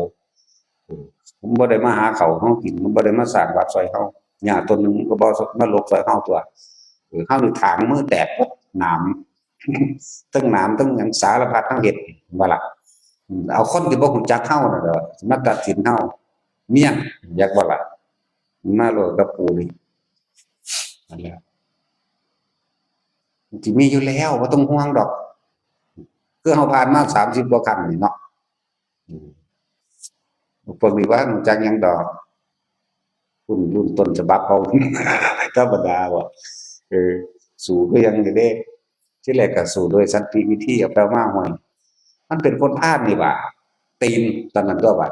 ผมบ่ได้มาหาเขาเฮากินมันบ่ได้มาสร้างวัดซอยเฮาหญ้าต้นหนึ่งมันก็บ่มาลกซอยเฮาตัวเฮานี่ถางมือแตกปุ๊บหนามทั้งหนามทั้งหยังสารพัดทั้งเห็ดว่าล่ะเอาคนที่บ่รู้จักเฮาน่ะเด้อมาตัดสินเฮาเมียนอยากบ่ล่ะมาโลดกับกูนี่นั่นแหละมันสิมีอยู่แล้วบ่ต้องห่วงดอกคือเฮาผ่านมา30กว่าครั้งนี่เนาะอืมพวกนี้ว่ารู้จักหยังดอกรุ่นต้นฉบับเขาธรรมดาบ่เออสู้คือหยังนี่เด้ที่แรกก็สู้โดยสันติวิธีเอาไปมาห้วยมันเป็นคนพาลนี่หว่าตีนตอนนั้นตัวบัด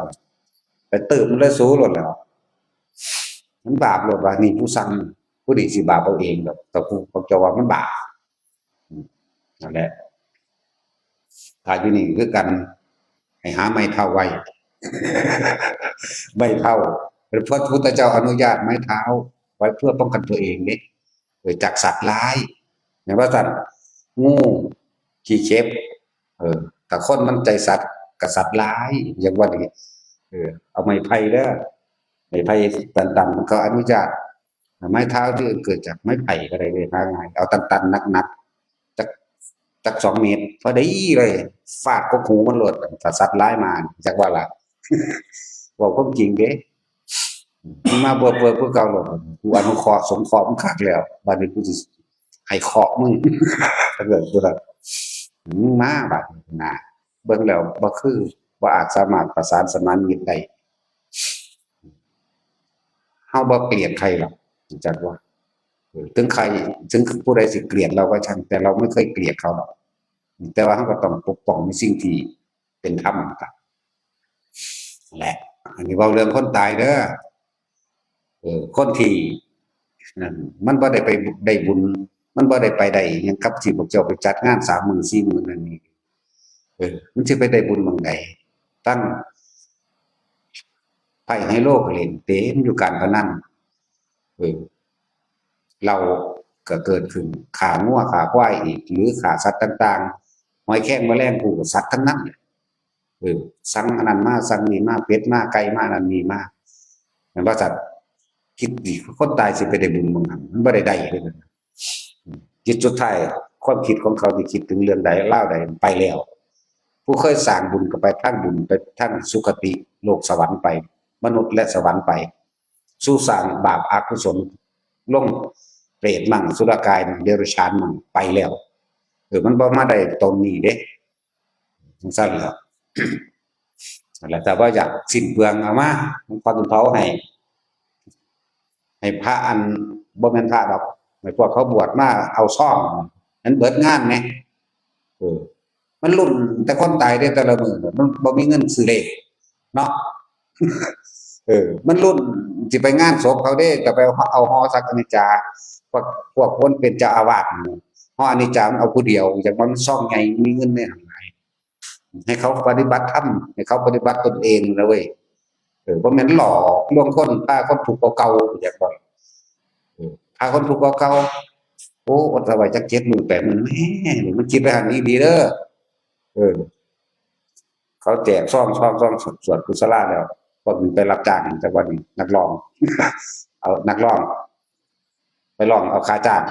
ไปเติมมันเลยสู้โลดแล้วมันบาปโลดว่านี่ผู้สั่งผู้นี้สิบาปเอาเองดอกแต่ผู้เขาเจ้าว่ามันบาปนั่นแหละถ้าอยู่นี่คือกันให้หาไม้เท้าไว้ไม้เท้าพระพุทธเจ้าอนุญาตไม้เท้าไว้เพื่อป้องกันตัวเองเด้จากสัตว์ร้ายอย่างว่าสัตว์งูขี้เข็บเออแต่คนมันใจสัตว์กับสัตว์ร้ายอย่างว่านี่เอาไม้ไผ่เด้อไม้ไผ่ตันๆมันก็อนุญาตไม้เท้าที่เกิดจากไม้ไผ่ก็ได้เลยง่ายๆเอาตันๆหนักๆจัก2 เมตรพอดีเลยฟาดกกหูมันโลดถ้าสัตว์ร้ายมาจักว่าล่ะเว้าความจริงเด้มึงมาเบิ่คือเก่าโลดกูอนุเคราะห์สงเคราะห์มึงคักแล้วบัดนี้กูสิให้เคราะห์มึงถ้าเกิดกูล่ะมึงมาบัดนี้นะเบิ่งแล้วบ่คือบ่อาจสามารถประสานสมานมิตรได้เฮาบ่เกลียดใครหรอกจักว่าถึงใครถึงผู้ใดสิเกลียดเราก็ช่างแต่เราไม่เคยเกลียดเขาหรอกแต่ว่าเฮาก็ต้องปกป้องในสิ่งที่เป็นธรรมครับแหละอันนี้เว้าเรื่องคนตายเด้อคนที่นั่นมันบ่ได้ไปได้บุญมันบ่ได้ไปได้หยังกับที่พวกเจ้าไปจัดงาน3มื้อ4มื้อนั่นนี่มันสิไปได้บุญหม้องใดตั้งไพ่ไฮโลก็เล่นเต็มอยู่การพนันเออเราก็เกิดขึ้นฆ่างัวฆ่าควายอีกหรือฆ่าสัตว์ต่างๆหอยแครงแมลงผู้ก็สัตว์ทั้งนั้นสั่งอันนั้นมาสั่งนี่มาเป็ดมาไก่มานั่นนี่มาแม่นบ่สัตว์คิดดิคนตายสิไปได้บุญหม้องนั้นมันบ่ได้เดะ จิตสุดท้ายความคิดของเขาที่คิดถึงเรื่องใดเล่าใดไปแล้วผู้เคยสร้างบุญก็ไปทางบุญไปทางสุคติโลกสวรรค์ไปมนุษย์และสวรรค์ไปสู้สร้างบาปอกุศลลงเปรตมั่งสุรกายมั่งเดรัจฉานมั่งไปแล้วมันบ่มาได้ตนนี้เด้จังซั่นแหละแล้วแต่ว่าอยากสิ้นเปลืองเอามาความเผาให้พระอันบ่แม่นพระดอกให้พวกเขาบวชมาเอาซ่องนั้นเบิดงานแหมเออมันรุ่นแต่คนตายได้แต่ละมื้อมันบ่มีเงินซื้อเลขเนาะมันรุ่นสิไปงานศพเขาเด้ก็ไปเอาหอสักอนิจจาพวกคนเป็นเจ้าอาวาสหออนิจจามันเอาผู้เดียวอย่างมันซ่องใหญ่มีเงินในหั่นหลายให้เขาปฏิบัติธรรมให้เขาปฏิบัติตนเองนะเว้ยบ่แม่นหลอกลวงคนพาคนถูกข์เก่าๆจักบ่พาคนถูกข์เก่าๆโอ้อดเอาไว้จัก7 มื้อ8 มื้อแหมนี่มันคิดไปหั่นอีหลีเด้อเออเขาแจกซองสวดกุศลาแล้วก็มีไปรับจ้างจักวันนี้นักร้องเอานักร้องไปร้องเอาค่าจ้าง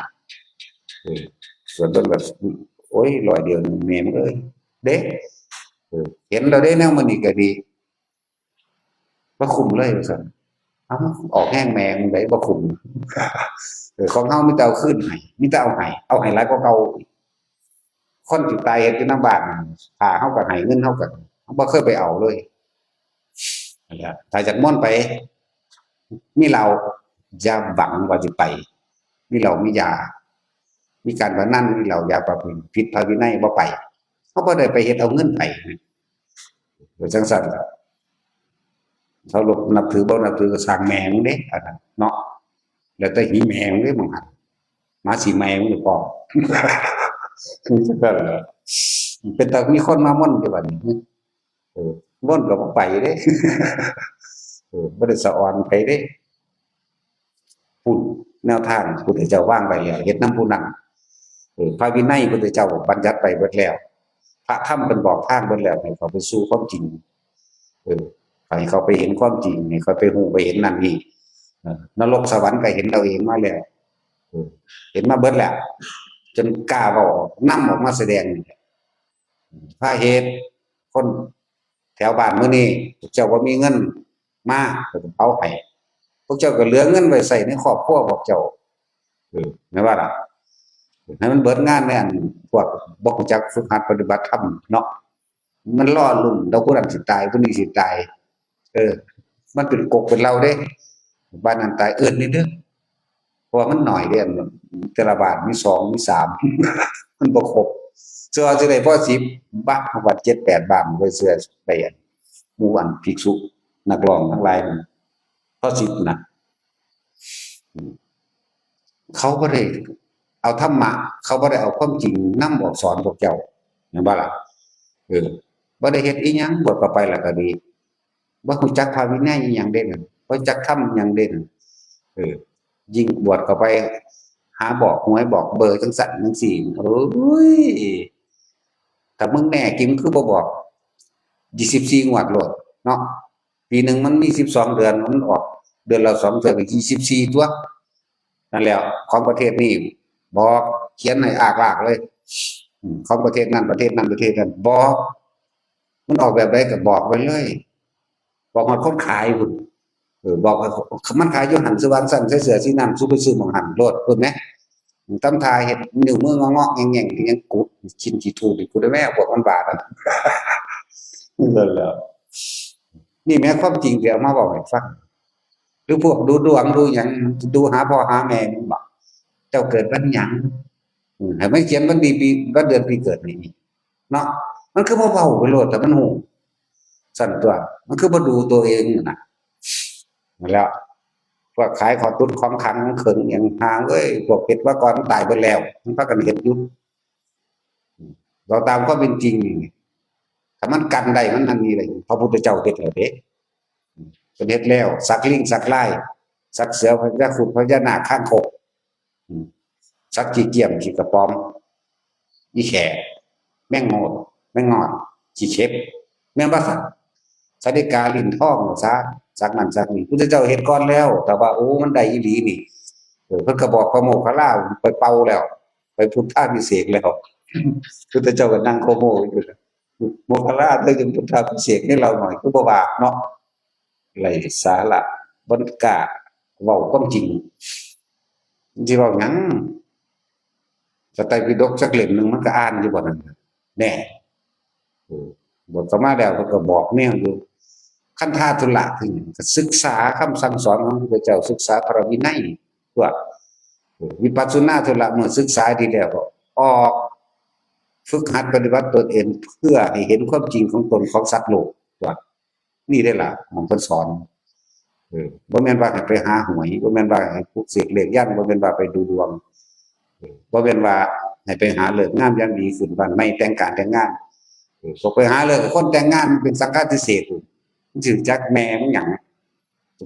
ส่วนต้นแบบโอ้ย100เดียวนี่แม่มึงเอ้ยเด้เห็นแล้วเด้แนวมันนี่ก็ดีบ่คุ้มเลยว่าซั่นเอ้าออกแห้งแม่มึงได้บ่คุ้มของเฮามีแต่เอาคืนให้มีแต่เอาให้หลายกว่าเก่าคนที่ตายเฮ็ดอยู่นำบ้านถ้าเฮาก็ให้เงินเฮาก็บ่เคยไปเอาเลยนั่นแหละถ้าจากม่วนไปมีเหล้าอย่าหวังว่าสิไปมีเหล้ามียามีการพนันมีเหล้ายาประเภทผิดพระวินัยบ่ไปเฮาบ่ได้ไปเฮ็ดเอาเงินไผจังซั่นเขาลบนับถือบ่นับถือก็สร้างแม่มึงเด้อันนั้นเนาะแล้วแต่หีแม่มึงเด้มึงหั่นหมาสิแม่มึงนี่พอคือจังซั่นแหละเป็นตามีคนมาม่วนอยู่บัดนี้ม่วนก็บ่ไปเด้บ่ได้สะออนไปเด้พูดแนวทางพุทธเจ้าวางไว้แล้วเฮ็ดนำผู้นั้นพระวินัยพุทธเจ้าบัญญัติไปเบิดแล้วพระธรรมเพิ่นบอกทางเบิดแล้วให้เขาไปสู่ความจริงให้เขาไปเห็นความจริงให้เขาไปฮู้ไปเห็นนั่นนี่นรกสวรรค์ก็เห็นเอาเองมาแล้วเห็นมาเบิดแล้วจนกล้าเว้านำออกมาแสดงนี่พระเหตุคนแถวบ้านมื้อนี้พวกเจ้าบ่มีเงินมาก็ต้องเอาให้พวกเจ้าก็เหลือเงินไว้ใช้ในครอบครัวพวกเจ้าแม่นว่าล่ะให้มันเบิดงานในอันพวกบ่รู้จักฝึกหัดปฏิบัติธรรมเนาะมันรอลุ้นแล้วผู้นั้นสิตายผู้นี้สิตายมันเป็นกกเป็นเหล้าเด้บ้านนั้นตายเอิ้นนี่เด้อเพราะว่ามันน้อยเด้แต่ละบ้านมี2มี3มันบ่ครบเชื่อสิได้พอ10บ้านวัด7 8บ้านไว้เชื่อได้อันหมู่อันภิกษุนักร้องทั้งหลายพอ10น่ะเขาบ่ได้เอาธรรมะเขาบ่ได้เอาความจริงนำบอกสอนพวกเจ้าแม่นบ่ล่ะบ่ได้เฮ็ดอีหยังบวชเข้าไปแล้วก็ดีบ่รู้จักพระวินัยอีหยังเด้นั่นบ่รู้จักธรรมหยังเด้นั่นยิ่งบวชเข้าไปหาบอกหวยบอกเบอร์จังซั่นจังซี่โอ้ยถ้ามึงแน่จริงคือบ่บอก24งวดโลดเนาะปีหนึ่งมันมี12เดือนมันออกเดือนละ2เทื่อก็24ตัวนั่นแหละของประเทศนี้บอกเขียนให้อากๆเลยของประเทศนั้นประเทศนั้นประเทศนั้นบอกมันออกแบบใดก็บอกไว้เลยบอกฮอดคนขายพุ่นบอกว่ามันขายอยู่หันสว่างสั่นใส่เสื้อสีน้ำสู้ไปซื้อหม้องหันโลดพุ่นแหมตำทาเฮ็ดนิ้วมืองอกๆแง่งๆยังกุดกินขี้ทูนี่กูได้แม่พวกมันบาดนั่นนั่นแหละนี่แม้ความจริงที่เอามาเว้าให้ฟังหรือพวกดูดวงดูหยังดูหาพ่อหาแม่มึงบอกเจ้าเกิดวันหยังให้มันเขียนวันดีปีวันเดือนปีเกิดนี่เนาะมันคือบ่เว้าไปโลดแต่มันฮู้สั่นตัวมันคือบ่ดูตัวเองน่ะนั่นแหละพวกขายของตุ้นของขลังของเขิงหยังหาเอ้ยพวกเฮ็ดว่าก่อนตายเบิดแล้วมันพากันเฮ็ดอยู่เราตามความเป็นจริงนี่ถ้ามันกันได้มันอันนี้เลยพระพุทธเจ้าเฮ็ดแล้วเด้เพิ่นเฮ็ดแล้วสักลิงสักลายสักเสือพญาครุฑพญานาคข้างคกสักขี้เกียมขี้กระป๋อมอีแขแม่งโหดแม่งงอดขี้เข็บแม่งบ่ซั่นสาริกาลิ้นทองซะสักนั้นสักนี้พุทธเจ้าเฮ็ดก่อนแล้วแต่ว่าโอ้มันได้อีหลีนี่เพิ่นก็บอกพระโมคคัลลาไปเป่าแล้ว ไปพุทธาภิเษกแล้วพุทธเจ้าก็นั่งโคโมอยู่โมคคัลลาเธอยังพุทธาภิเษกให้เราหน่อยคือบ่บาปเนาะไรสาระบ่กล้าเว้าความจริงสิเว้าหยังพระไตรปิฎกสักเล่มหนึงมันก็อ่านอยู่บ่นั่นแน่บทต่อมาแล้วเพิ่นก็บอกแนวอยู่คันธาธุระคือหยังก็ศึกษาคำสั่งสอนของพระพุทธเจ้าศึกษาพระวินัยว่าวิปัสสนาธุระเมื่อศึกษาดีแล้วก็ออกฝึกหัดปฏิบัติตนเองเพื่อให้เห็นความจริงของตนของสัตว์โลกว่านี่ได้ล่ะของเพิ่นสอนบ่แม่นว่าให้ไปหาหวยบ่แม่นว่าให้ปลุกเสกเลขยันต์บ่แม่นว่าไปดูดวงบ่แม่นว่าให้ไปหาฤกษ์งามยามดีขึ้นบ้านใหม่แต่งการแต่งงานก็ไปหาฤกษ์คนแต่งงานมันเป็นสังฆาทิเศษมันสิรู้จักแม่มันหยัง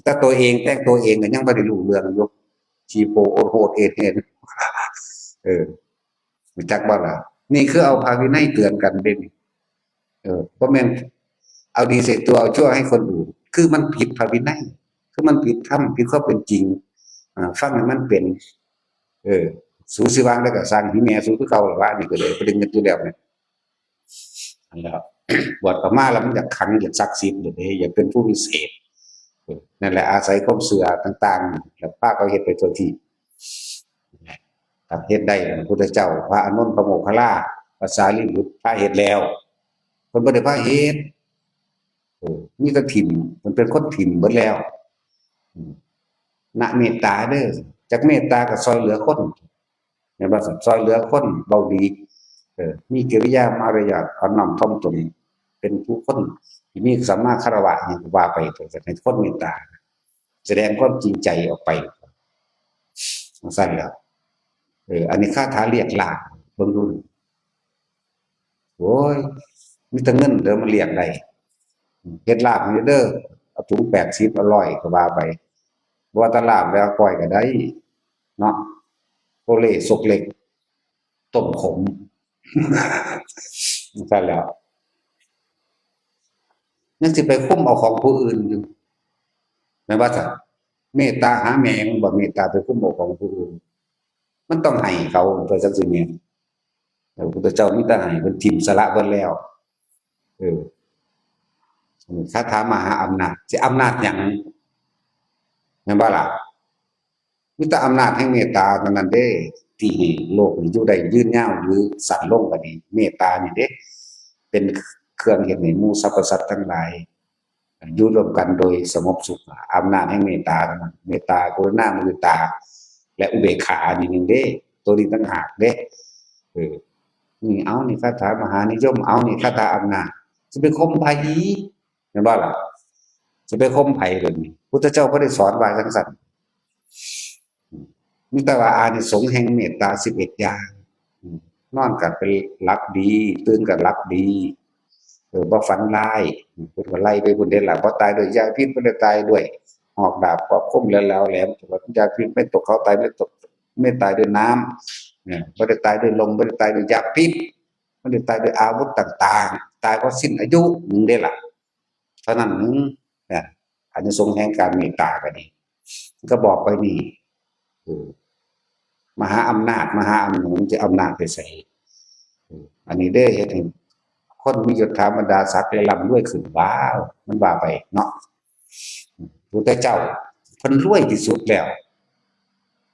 แต่ตัวเองแต่งตัวเองก็ยังบ่ได้รู้เรื่องอยู่ชีโปโอโหดเอดเฮ็ดรู้จักบ่ล่ะนี่คือเอาพระวินัยเตือนกันเด้บ่แม่นเอาดีใส่ตัวเอาชั่วให้คนอื่นคือมันผิดพระวินัยคือมันผิดธรรมผิดความเป็นจริงฟังให้มันเป็นสูสิวางแล้วก็สร้างหิแม่สูคือเก่าล่ะว่านี่ก็เลยประเด็นกันอยู่แล้วเนี่ยอันแล้วบวชออกมาแล้วมันอยากขังอยากศักดิ์สิทธิ์เด้อยากเป็นผู้พิเศษนั่นแหละอาศัยความเชื่อต่างๆแล้วพาเขาเฮ็ดไปทั่วที่ถ้าเฮ็ดได้พระพุทธเจ้าพระอานนท์พระโมคคัลลาพระสารีบุตรพาเฮ็ดแล้วเพิ่นบ่ได้พาเฮ็ดมีแต่ถิ่มมันเป็นคนถิ่มเบิดแล้วณเมตตาเด้อจักเมตตาก็ซอยเหลือคนแม่นบ่ซั่นซอยเหลือคนเว้าดีมีกิริยามารยาทอ่อนน้อมถ่อมตนเป็นผู้คนที่มีสัมมาคารวะหยังว่าไปเถอะให้คนเมตตาแสดงความจริงใจออกไปจังซั่นแหล้วอันนี้คาถาเรียกลาภเบิ่งดูโอ้ยมีแต่เงินเด้อมันเรียกได้เฮ็ดลาบนี่เด้อเอาถุง80เอา100ก็ว่าไปบ่ว่าแต่ลาบแล้วก้อยก็ได้เนาะโคเล่ซกเล็กต้มขมซั่นแหล้วยังสิไปคุมเอาของผู้อื่นอยู่แม่นบ่ซั่นเมตตาหาแม่มันบ่เมตตาไปคุมเอาของผู้อื่นมันต้องให้เขาตัวจังสิแม่นพระพุทธเจ้ามีแต่ให้เพิ่นทิ่มสละเบิดแล้วคาถามหาอำนาจสิอำนาจหยังแม่นบ่ล่ะมีแต่อำนาจแห่งเมตตาเท่านั้นเด้ที่ให้โลกนี้อยู่ได้ยืนยาวหรือสั้นลงก็ดีเมตตานี่เด้เป็นเครื่องเฮ็ดให้หมู่สรรพสัตว์ทั้งหลายอยู่ร่วมกันโดยสงบสุขอำนาจแห่งเมตตาเท่านั้นเมตตากรุณามุทิตาและอุเบกขานี่นึงเด้ตัวนี้ต่างหากเด้นี่เอานี่คาถามหานิยมเอานี่คาถาอำนาจสิไปข่มไผแม่นบ่ล่ะสิไปข่มไผเดี๋ยวนี้พุทธเจ้าบ่ได้สอนว่าจังซั่นมีแต่ว่าอานิสงส์แห่งเมตตา11อย่างนอนก็ไปหลับดีตื่นก็หลับดีบ่ฝันร้ายเพิ่นก็ไล่ไปพุ่นเด้ล่ะบ่ตายด้วยยาพิษบ่ได้ตายด้วยหอกดาบปอบคมแล้วแหลมยาพิษไม่ตกเขาตายไม่ตกไม่ตายด้วยน้ำบ่ได้ตายด้วยลมบ่ได้ตายด้วยยาพิษบ่ได้ตายด้วยอาวุธต่างๆตายเพราะสิ้นอายุนึงเด้ล่ะเท่านั้นอานิสงส์แห่งการเมตตาก็ดีก็บอกไปนี่มหาอำนาจมหาอำนูนจะอำนาจไปใส่อันนี้ได้เฮ็ดให้คนมียศถาบรรดาศักดิ์และร่ำรวยขึ้นว้าวมันว่าไปเนาะพระพุทธเจ้าเพิ่นรวยที่สุดแล้ว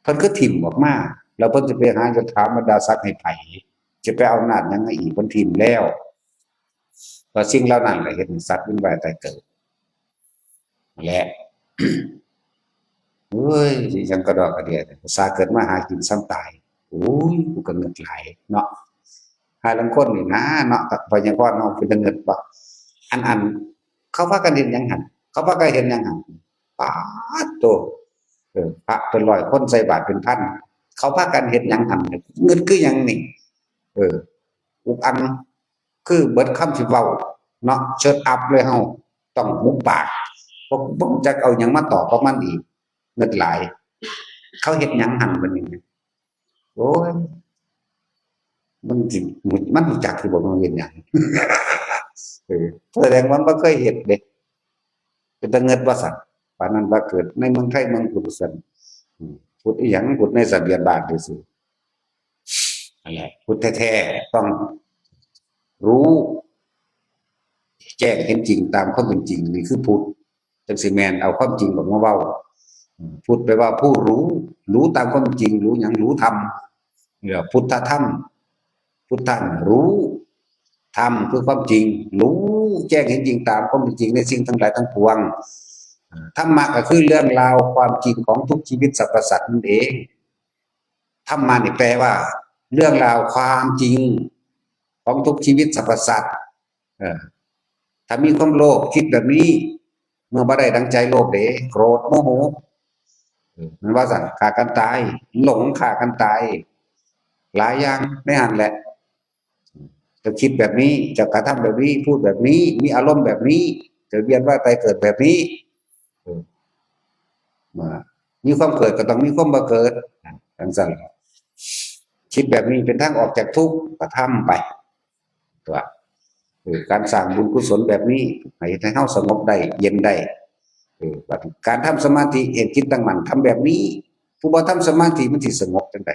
เพิ่นก็ถิ่มออกมาแล้วเพิ่นจะไปหายศถาบรรดาศักดิ์ให้ไผจะไปเอาอำนาจหยังให้อีกเพิ่นถิ่มแล้วก็สิ่งเหล่านั้นก็เฮ็ดให้สัตว์วุ่นวายตายเกิดและเฮ้ยยังกระดอกกระเดียอุตส่าห์เกิดมาหากินซ้ำตายโอ้ยกูก็เงิดหลายเนาะหาลางคนนี่นะเนาะพอยังพอเนาะเป็นเงิดบ่อันเขาพากันเฮ็ดหยังหั่นเขาพากันเฮ็ดหยังหั่นป๊าดโตพระเป็น100คนใส่บาตรเป็นพันเขาพากันเฮ็ดหยังหั่นเงิดคือหยังนี่อุกอันคือเบิดคำสิเว้าเนาะเชิดอัพเลยเฮาต้องหุบปากบ่จักเอาหยังมาตอบกับมันอีกเงิดหลายเขาเฮ็ดหยังหั่นบัดนี้โอ้ยมันสิมันรู้จักสิบ่มันเฮ็ดหยังแสดงว่าบ่เคยเฮ็ดเด้เป็นตาเงิดว่าซั่นปานนั้นว่าเกิดในเมืองไทยเมืองพุทธซั่นพุทธอีหยังพุทธในทะเบียนบ้านซื่อ นั่นแหละพุทธแท้ๆต้องรู้แจ้งเห็นจริงตามความเป็นจริงนี่คือพุทธจังสิแมนเอาความจริงออกมาเว้าพุทธแปลว่าผู้รู้ตามความจริงรู้อย่างรู้ธรรมเนี่ยพุทธธรรมพุทธันรู้ธรรมคือความจริงรู้แจ้งเห็นจริงตามความเป็นจริงในสิ่งทั้งหลายทั้งปวงธรรมะก็คือเรื่องราวความจริงของทุกชีวิตสรรพสัตว์นั่นเองธรรมะนี่แปลว่าเรื่องราวความจริงของทุกชีวิตสรรพสัตว์ถ้ามีความโลภคิดแบบนี้เมื่อบ่ได้ดังใจโลภเด้โกรธโมโหมันว่าสั่นฆ่ากันตายหลงฆ่ากันตายหลายอย่างไม่หันแหละจะคิดแบบนี้จะกระทำแบบนี้พูดแบบนี้มีอารมณ์แบบนี้จะเวียนว่ายตายเกิดแบบนี้มีความเกิดก็ต้องมีความบ่เกิดจังซั่นคิดแบบนี้เป็นทางออกจากทุกข์ก็ทำไปตัวการสร้างบุญกุศลแบบนี้ให้เฮาสงบได้เย็นได้การทำสมาธิเห็นจิตตั้งมั่นทำแบบนี้ผู้บ่ทำสมาธิมันสิสงบจังได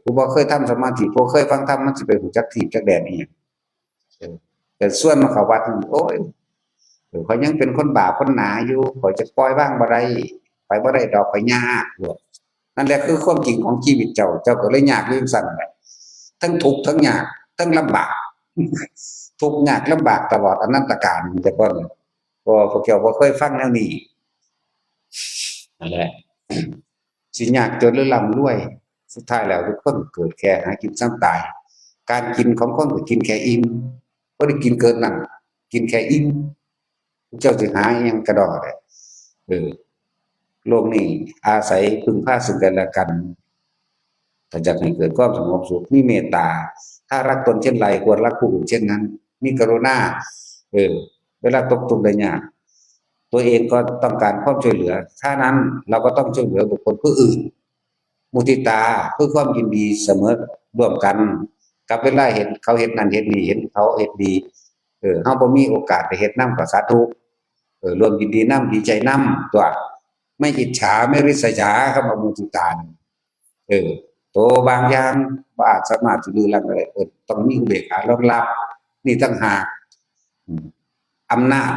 ผู้บ่เคยทำสมาธิบ่เคยฟังธรรมมันสิไปรู้จักทิพย์จักแดนอีหยังแต่ส่วนมาเข้าวัดโอ้ยเขายังเป็นคนบาปคนหนาอยู่เขาจะปล่อยว่างบ่ได้ไปบ่ได้ดอกไปยากนั่นแหละคือความจริงของชีวิตเจ้าก็เลยยากอยู่จังซั่นแหละทั้งทุกข์ทั้งยากทั้งลำบากทุกข์ยากลำบากตลอดอนันตกาลแต่ก่อนพวกเจ้าบ่เคยฟังแนวนี้นั่นแหละสิยากจนหรือร่ำรวยสุดท้ายแล้วทุกคนเกิดแค่หากินซ้ำตายการกินของคนก็กินแค่อิ่มบ่ได้กินเกินนั้นกินแค่อิ่มเจ้าสิหาอิหยังกระดอได้โลกนี้อาศัยพึ่งพาซึ่งกันและกันถ้าอยากให้เกิดความสงบสุขมีเมตตาถ้ารักตนเช่นไรควรรักผู้อื่นเช่นนั้นมีกรุณาเวลาตกทุกข์ได้ยากตัวเองก็ต้องการความช่วยเหลือถ้านั้นเราก็ต้องช่วยเหลือบุคคลผู้อื่นมุทิตาเพื่อความยินดีเสมอร่วมกันกับเวลาเห็นเขาเฮ็ดนั่นเฮ็ดนี่เห็นเขาเฮ็ดดีเฮาบ่มีโอกาสได้เฮ็ดนำก็สาธุร่วมยินดีนำดีใจนำตัวไม่อิจฉาไม่ริษยาคำว่ามุทิตาตัวบางอย่างบ่อาจสามารถสิลือลังได้ต้องมีอุเบกขารองรับนี่ต่างหากอำนาจ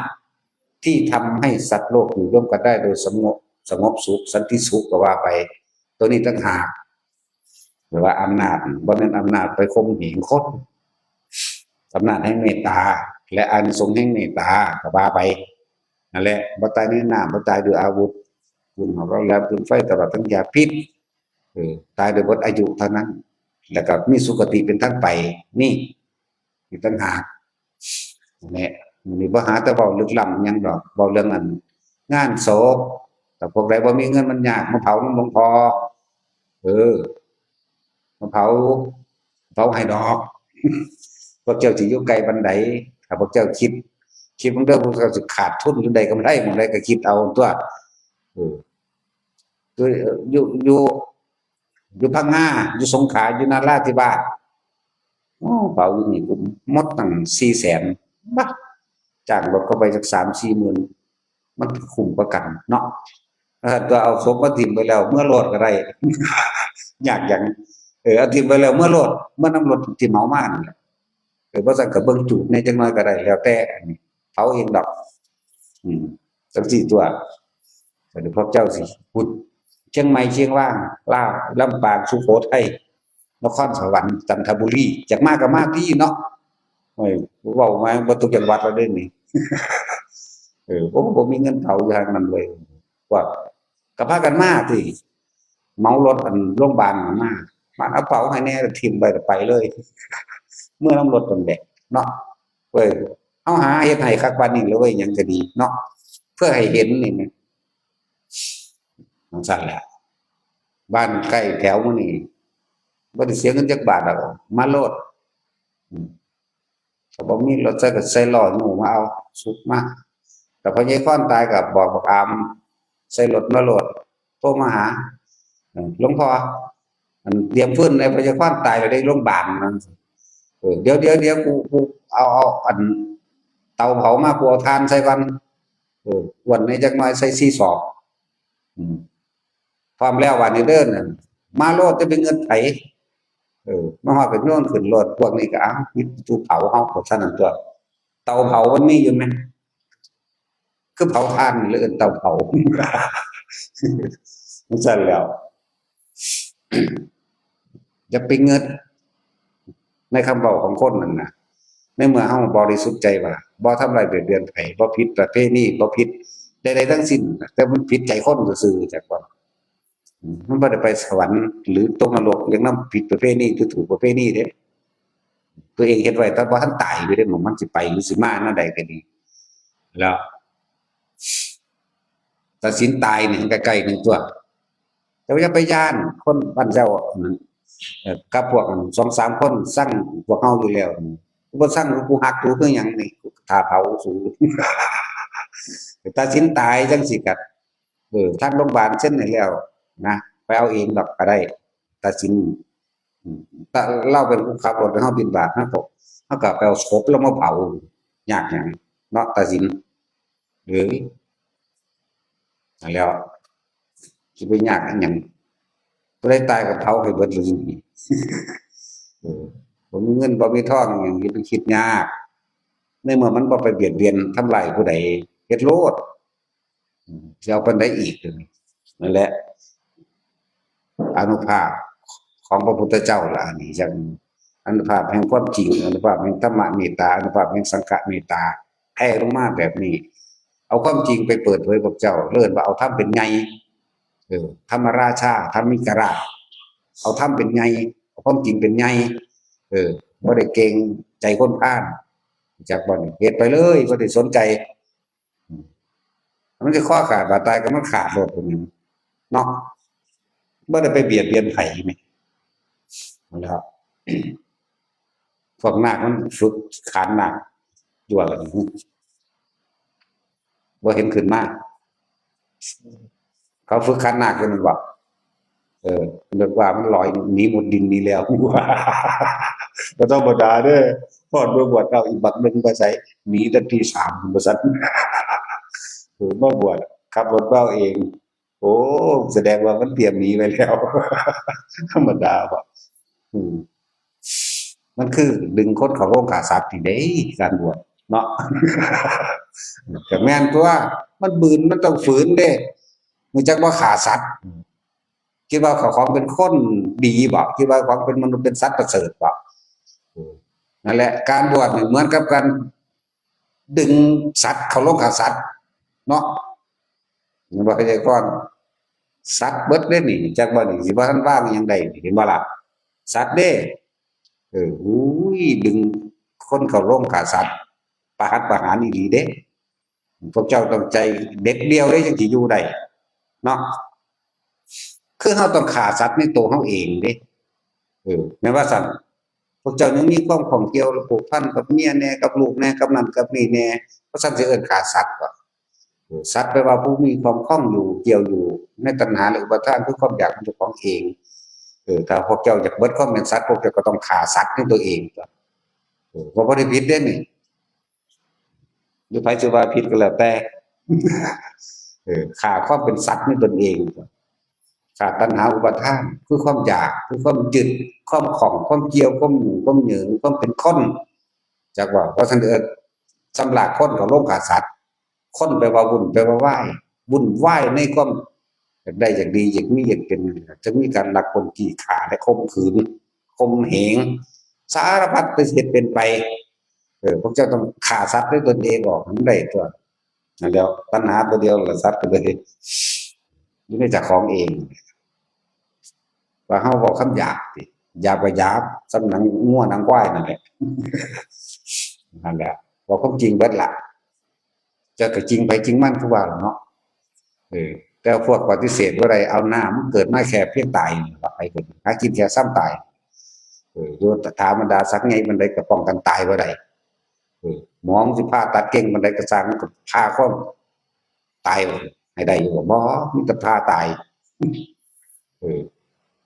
ที่ทำให้สัตว์โลกอยู่ร่วมกันได้โดยสงบสุขสันติสุขก็ว่าไปตัวนี้ต่างหากหรือว่าอำนาจบ่แม่นอำนาจไปข่มเหงคนอำนาจแห่งเมตตาและอานิสงส์แห่งเมตตาก็ว่าไปนั่นแหละบ่ตายด้วยน้ำบ่ตายด้วยอาวุธคุณของเราแล้วคุณไฟตลอดทั้งยาพิษตายโดยหมดอายุเท่านั้นแล้วก็มีสุคติเป็นทั้งไปนี่ต่างหากนี่มีบ่หาแต่เว้าลึกล้ำหยังดอกเว้าเรื่องอันงานศพแต่พวกใดบ่มีเงินมันยากมาเผานำหลวงพ่อมาเผาให้ดอกพวกเจ้าสิอยู่ไกลปานใดถ้าพวกเจ้าคิดมันเด้อพวกเจ้าสิขาดทุนจังได๋ก็บ่ได้หม้องใดก็คิดเอาตัวคืออยู่พังงาอยู่สงขลาอยู่นราธิวาสเผาอยู่นี่ผมหมดตั้ง400,000บัดจ้างรถเข้าไปสัก3-4 หมื่นมันคุ้มกว่ากันเนาะตัวเอาศพมาทิ่มไปแล้วเมื่อโลดก็ได้ยากหยังเอาทิ่มไปแล้วเมื่อโลดเมื่อนำรถที่เหมามานั่นแหละบ่ซั้นก็เบิ่งจูดในจักหน่อยก็ได้แล้วแต่อันนี้เผาเองดอกจังซี่ตัวก็เดี๋ยวพวกเจ้าสิพุทธเชียงใหม่เชียงรายลาวลำปางสุโขทัยนครสวรรค์จันทบุรีอยากมาก็มาติเนาะโอ้ยเว้ามาบ่ทุกจังหวัดแล้วเด้นี่ผมบ่มีเงินเผาอย่างนั้นเลยว่าก็พากันมาติเหมารถอันโรงบาลมาเอาเผาให้แน่ทิ่มไปก็ไปเลยเมื่อนำรถนั่นแหละเนาะเว้ยเฮาหาเฮ็ดให้คักปานนี้เลยหยังก็ดีเนาะเพื่อให้เห็นนี่จังซั่นแหละบ้านใกล้แถวมื้อนี้บ่ได้เสียเงินจักบาทดอกมาโลดถ้าบ่มีรถก็ใส่ล้อหนูมาเอาสุกมาแต่พอใหญ่พรตายก็บอกบักอามใส่รถมาโลดโทรมาหาหลวงพ่ออันเตรียมฟืนให้พอใหญ่พรตายแล้วได้โรงบาลนั่นเดี๋ยวกูเอาอันเตาเผามากูเอาถ่านใส่ก่อนวันนี้จักหน่อยใส่4 ศอกพร้อมแล้ววันนี้เด้อน่ะมาโลดจะเป็นเงินไผ มาฮอดก็โยนขึ้นรถพวกนี้ก็อ้าวมีตู้เผาเฮาก็เท่านั้นตัวเตาเผามันมีอยู่แม่นคือเผาถ่านหรือเอิ้นเตาเผาจั่งซั้นแหล้วอย่าไปเงิดในคำเว้าของคนนั่นน่ะในเมื่อเฮาบริสุทธิ์ใจว่าบ่ทำร้ายเบียดเบียนไผบ่ผิดประเพณีบ่ผิดใดๆทั้งสิ้นแต่มันผิดใจคนซื่อๆจักว่ามันบ่ได้ไปสวรรค์หรือตกนรกอย่างนำผิดประเพณีหรือถูกประเพณีเด้ตัวเองเฮ็ดไว้แต่บ่ทันตายอยู่เด้หม้องมันสิไปหรือสิมาแนวใดก็ดีแล้วตัดสินตายนี่ใกล้ๆนึงตัวแต่ว่าอย่าไปย้านคนบ้านเจ้ากับพวก2-3คนสั่งพวกเฮาอยู่แล้วบ่สั่งกูฮักกูคือหยังนี่ท่าเผาสูตัดสินตายจังสิก็ทางโรงบาลเซ็นให้แล้วนะไปเอาเองดอกก็ได้ตัดสินถ้าเราเป็นผู้ขับรถเฮาบิณฑบาตเฮาก็ไปเอาศพแล้วมาเผายากหยังเนาะตัดสินเอ้ยนั่นแหล้วสิไปยากอิหยังผู้ใดตายก็เผาให้เบิดเลยนี่บ่มีเงินบ่มีทองหยังอย่าไปคิดยากในเมื่อมันบ่ไปเบียดเบียนทำร้ายผู้ใดเฮ็ดโลดสิเอาปานใดอีกเดี๋ยวนี้นั่นแหละอานุภาพของพระพุทธเจ้าล่ะอันนี้จังอานุภาพแห่งความจริงอานุภาพแห่งธรรมเมตตาอานุภาพแห่งสังฆเมตตาแผ่ลงมาแบบนี้เอาความจริงไปเปิดเผยกับเจ้าเอิ้นว่าเอาธรรมเป็นใหญ่ธรรมราชาธรรมิกราชเอาธรรมเป็นใหญ่เอาความจริงเป็นใหญ่บ่ได้เกรงใจคนพาลจักบ่นี่เฮ็ดไปเลยบ่ได้สนใจมันสิคอขาดบาดตายก็มันขาดโลดพุ่นนี่เนาะบ่ได้ไปเบียดเบียนไผแหมนั่นแหล้วพวกนาคมันฝึกขานนาคอยู่ว่ากันบ่เห็นขึ้นมาเขาฝึกขานนาคอยู่นั่นบ่นึกว่ามันลอยหนีหมดดินหนีแล้วบ่ธรรมดาเด้อพอดมาบวชเอาอีกบักหนึ่งไปใส่หนีแต่ตี3พุ่นว่าซั่นมาบวชขับรถเว้าเองโอ้แสดงว่ามันเตรียมหนีไว้แล้วธรรมดาบ่อืมมันคือดึงคนเข้าโรงฆ่าสัตว์นี่เด้การบวชเนาะก็แม่นตัวมันบืนมันต้องฝืนเด้รู้จักบ่ฆ่าสัตว์คิดว่าเขาของเป็นคนดีบ่คิดว่าของเป็นมนุษย์เป็นสัตว์ประเสริฐบ่นั่นแหละการบวชนี่เหมือนกับการดึงสัตว์เข้าโรงฆ่าสัตว์เนาะบ่เข้าใจก่อนสัตว์เบิดเด้นี่จักบ่นี่สิบ่ทันว่างหยังได้เห็นบ่ล่ะสัตว์เด้อุ้ยดึงคนเข้าโรงฆ่าสัตว์ประหัตประหารอีหลีเด้พวกเจ้าต้องใจเด็ดเดียวเด้จังสิอยู่ได้เนาะคือเฮาต้องฆ่าสัตว์ในตัวเฮาเองเด้แม้ว่าซั่นพวกเจ้ายังมีความข้องเกี่ยวผูกพันกับเมียแหน่กับลูกแหน่กับนั่นกับนี่แหน่เพราะซั่นสิเอิ้นฆ่าสัตว์บ่สัตว์แปลว่าผู้มีความคล้องอยู่เกี่ยวอยู่ในตัณหาหรืออุปาทานคือความอยากของเจ้าของเองถ้าพวกเจ้าอยากเบิดความเป็นสัตว์พวกเจ้าก็ต้องฆ่าสัตว์ในตัวเองตัวบ่ได้ผิดเด้นี่หรือไผสิว่าผิดก็แล้วแต่ฆ่าความเป็นสัตว์ในตนเองฆ่าตัณหาอุปาทานคือความอยากคือความยึดความข้องความเกี่ยวความหยุ่งความเหยิงความเป็นคนจักว่าเพราะฉะนั้นสำราญคนก็โลกฆ่าสัตว์คนแปลว่าวุ่นแปลว่าว่ายวุ่นวายในความอยากได้อยากดีอยากมีอยากเป็นจะมีการลักคนขี่ขาและข่มขืนข่มเหงสารพัดเป็นเหตุเป็นไปพวกเจ้าต้องฆ่าสัตว์ด้วยตนเองออกทั้งได้ตัวนั่นแล้วตัณหาตัวเดียวละสัตว์ไปเลยอยู่ในเจ้าของเองว่าเฮาเว้าคำหยาบติหยาบก็หยาบสำหนังงัวหนังควายนั่นแหละนั่นแหละเว้าความจริงเบิดล่ะจะก็จริงไปจริงมันคือว่าล่ะเนาะแต่พวกปฏิเสธบ่ได้เอาหน้ามันเกิดมาแค่เพียงตายนี่ว่าไปเกิดหากินแค่ซ้ำตายอยู่ธรรมดาสักไงมันได้ก็ป้องกันตายบ่ได้หมอมันสิผ่าตัดเก่งมันได้ก็สร้างมันก็ผ่าความตายให้ได้อยู่บ่มีแต่ผ่าตาย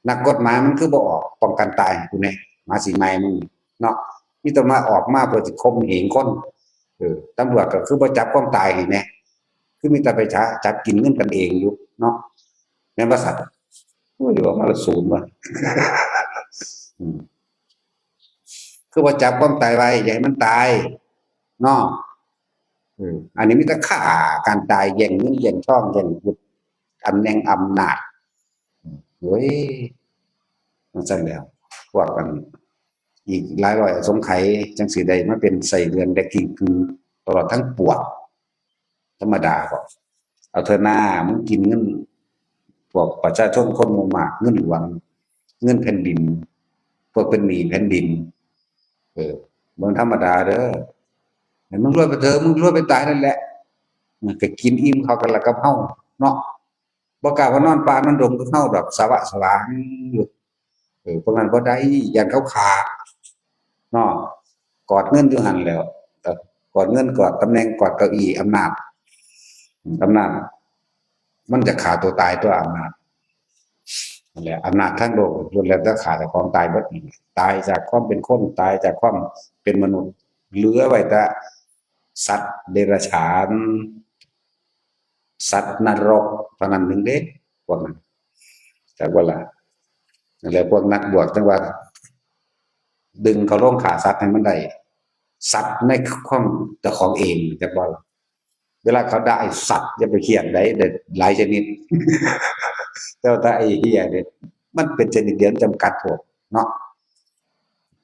นักกฎหมายมันคือบ่ออกป้องกันตายผู้แน่มาสิใหม่มึงเนาะมีแต่มาออกมาเพื่อสิข่มเหงคนตำรวจก็คือบ่จับความตายให้แน่คือมีแต่ไปจับกินเงินกันเองอยู่เนาะแม่นบ่สัตว์โอ้ยว่ามาละศูนย์ว่ะ อืมคือว่าจับความตายไว้อย่าให้มันตายเนาะอันนี้มีแต่ฆ่าการตายแย่งเงินแย่งทองแย่งบุตรตำแหน่งอำนาจเฮ้ยมันซั่นแล้วพวกกันอีกหลายร้อยสงไขจังสิได้มาเป็นไส้เดือนได้กิ่งคือตลอดทั้งปวงธรรมดาก็เอาเถอะหน้ามึงกินเงินพวกประชาชนคนหมู่มากเงินหลวงเงินแผ่นดินพวกเป็นหนี้แผ่นดินบ่ธรรมดาเด้อให้มึงรวยไปเถอะมึงรวยไปตายนั่นแหละก็กินอิ่มเขากันละกับเฮาเนาะบ่กล้าว่านอนป่านอนดงกับเฮาดอกสวะสวางอยู่พวกนั้นบ่ได้ย้านเขาฆ่าเนาะกอดเงินอยู่หั่นแหล้วกอดเงินกอดตำแหน่งกอดเก้าอี้อำนาจมันจะฆ่าตัวตายตัวอำนาจนั่นแหละอำนาจทั้งโลกล้วนแล้วแต่ฆ่าเจ้าของตายเบิดนี่ตายจากความเป็นคนตายจากความเป็นมนุษย์เหลือไว้แต่สัตว์เดรัจฉานสัตว์นรกเท่านั้นหนึ่งเด้พวกนั้นจากว่าล่ะนั่นแหละพวกนักบวชจังว่าดึงเขาลงฆ่าสัตว์ให้มันได้สัตว์ในความเจ้าของเองจักว่าล่ะเวลาเขาด่าไอ้สัตว์อย่าไปเขียนได้เด็ดหลายชนิดแต่ว่าถ้าไอ้เหี้ยเนี่ยมันเป็นชนิดเดียวจำกัดพวกเนาะ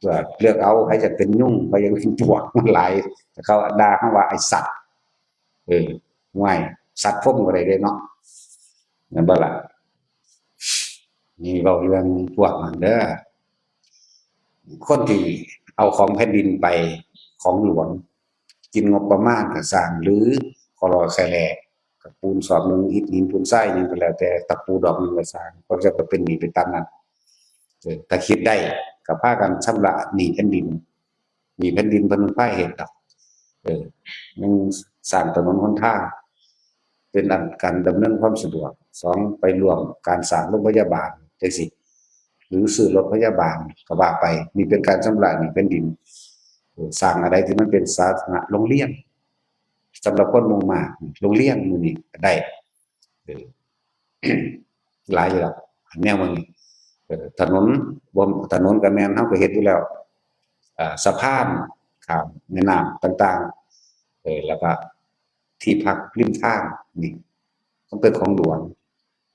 ว่าเลือกเอาใครจะเป็นยุ่งใครจะเป็นปวกมันหลายแต่เขาด่าเขาว่าไอ้สัตว์ง่ายสัตว์พวกอะไรได้เนาะนั่นบ่ล่ะนี่เราเรื่องพวกมันเด้อคนที่เอาของแผ่นดินไปของหลวงกินงบประมาณก็สร้างหรือคอรอแคแลกับปูนสอบหนึ่งอิฐหินปูนทรายหยังก็แล้วแต่ตะปูดอกหนึ่งก็สร้างก็จะเป็นหนี้เป็นตามนั้นถ้าคิดได้ก็พากันชำระหนี้แผ่นดินหนี้แผ่นดินเพิ่นพาเฮ็ดดอกมันสร้างถนนหนทางเป็นอันการดำเนินความสะดวกสองไปร่วมการสร้างโรงพยาบาลจังซี่หรือซื้อรถพยาบาลก็ว่าไปนี่เป็นการชำระหนี้แผ่นดินสร้างอะไรที่มันเป็นสาธารณะโรงเรียนสำหรับคนหมู่มากโรงเรียนมื้อนี้ก็ได้เออ หลายอยู่แล้วอันแนวมื้อนี้ถนนบ่ถนนก็แม่นเฮาก็เฮ็ดอยู่แล้วสะพานข้ามแม่น้ำต่างๆแล้วก็ที่พักริมทางนี่ต้องเป็นของหลวง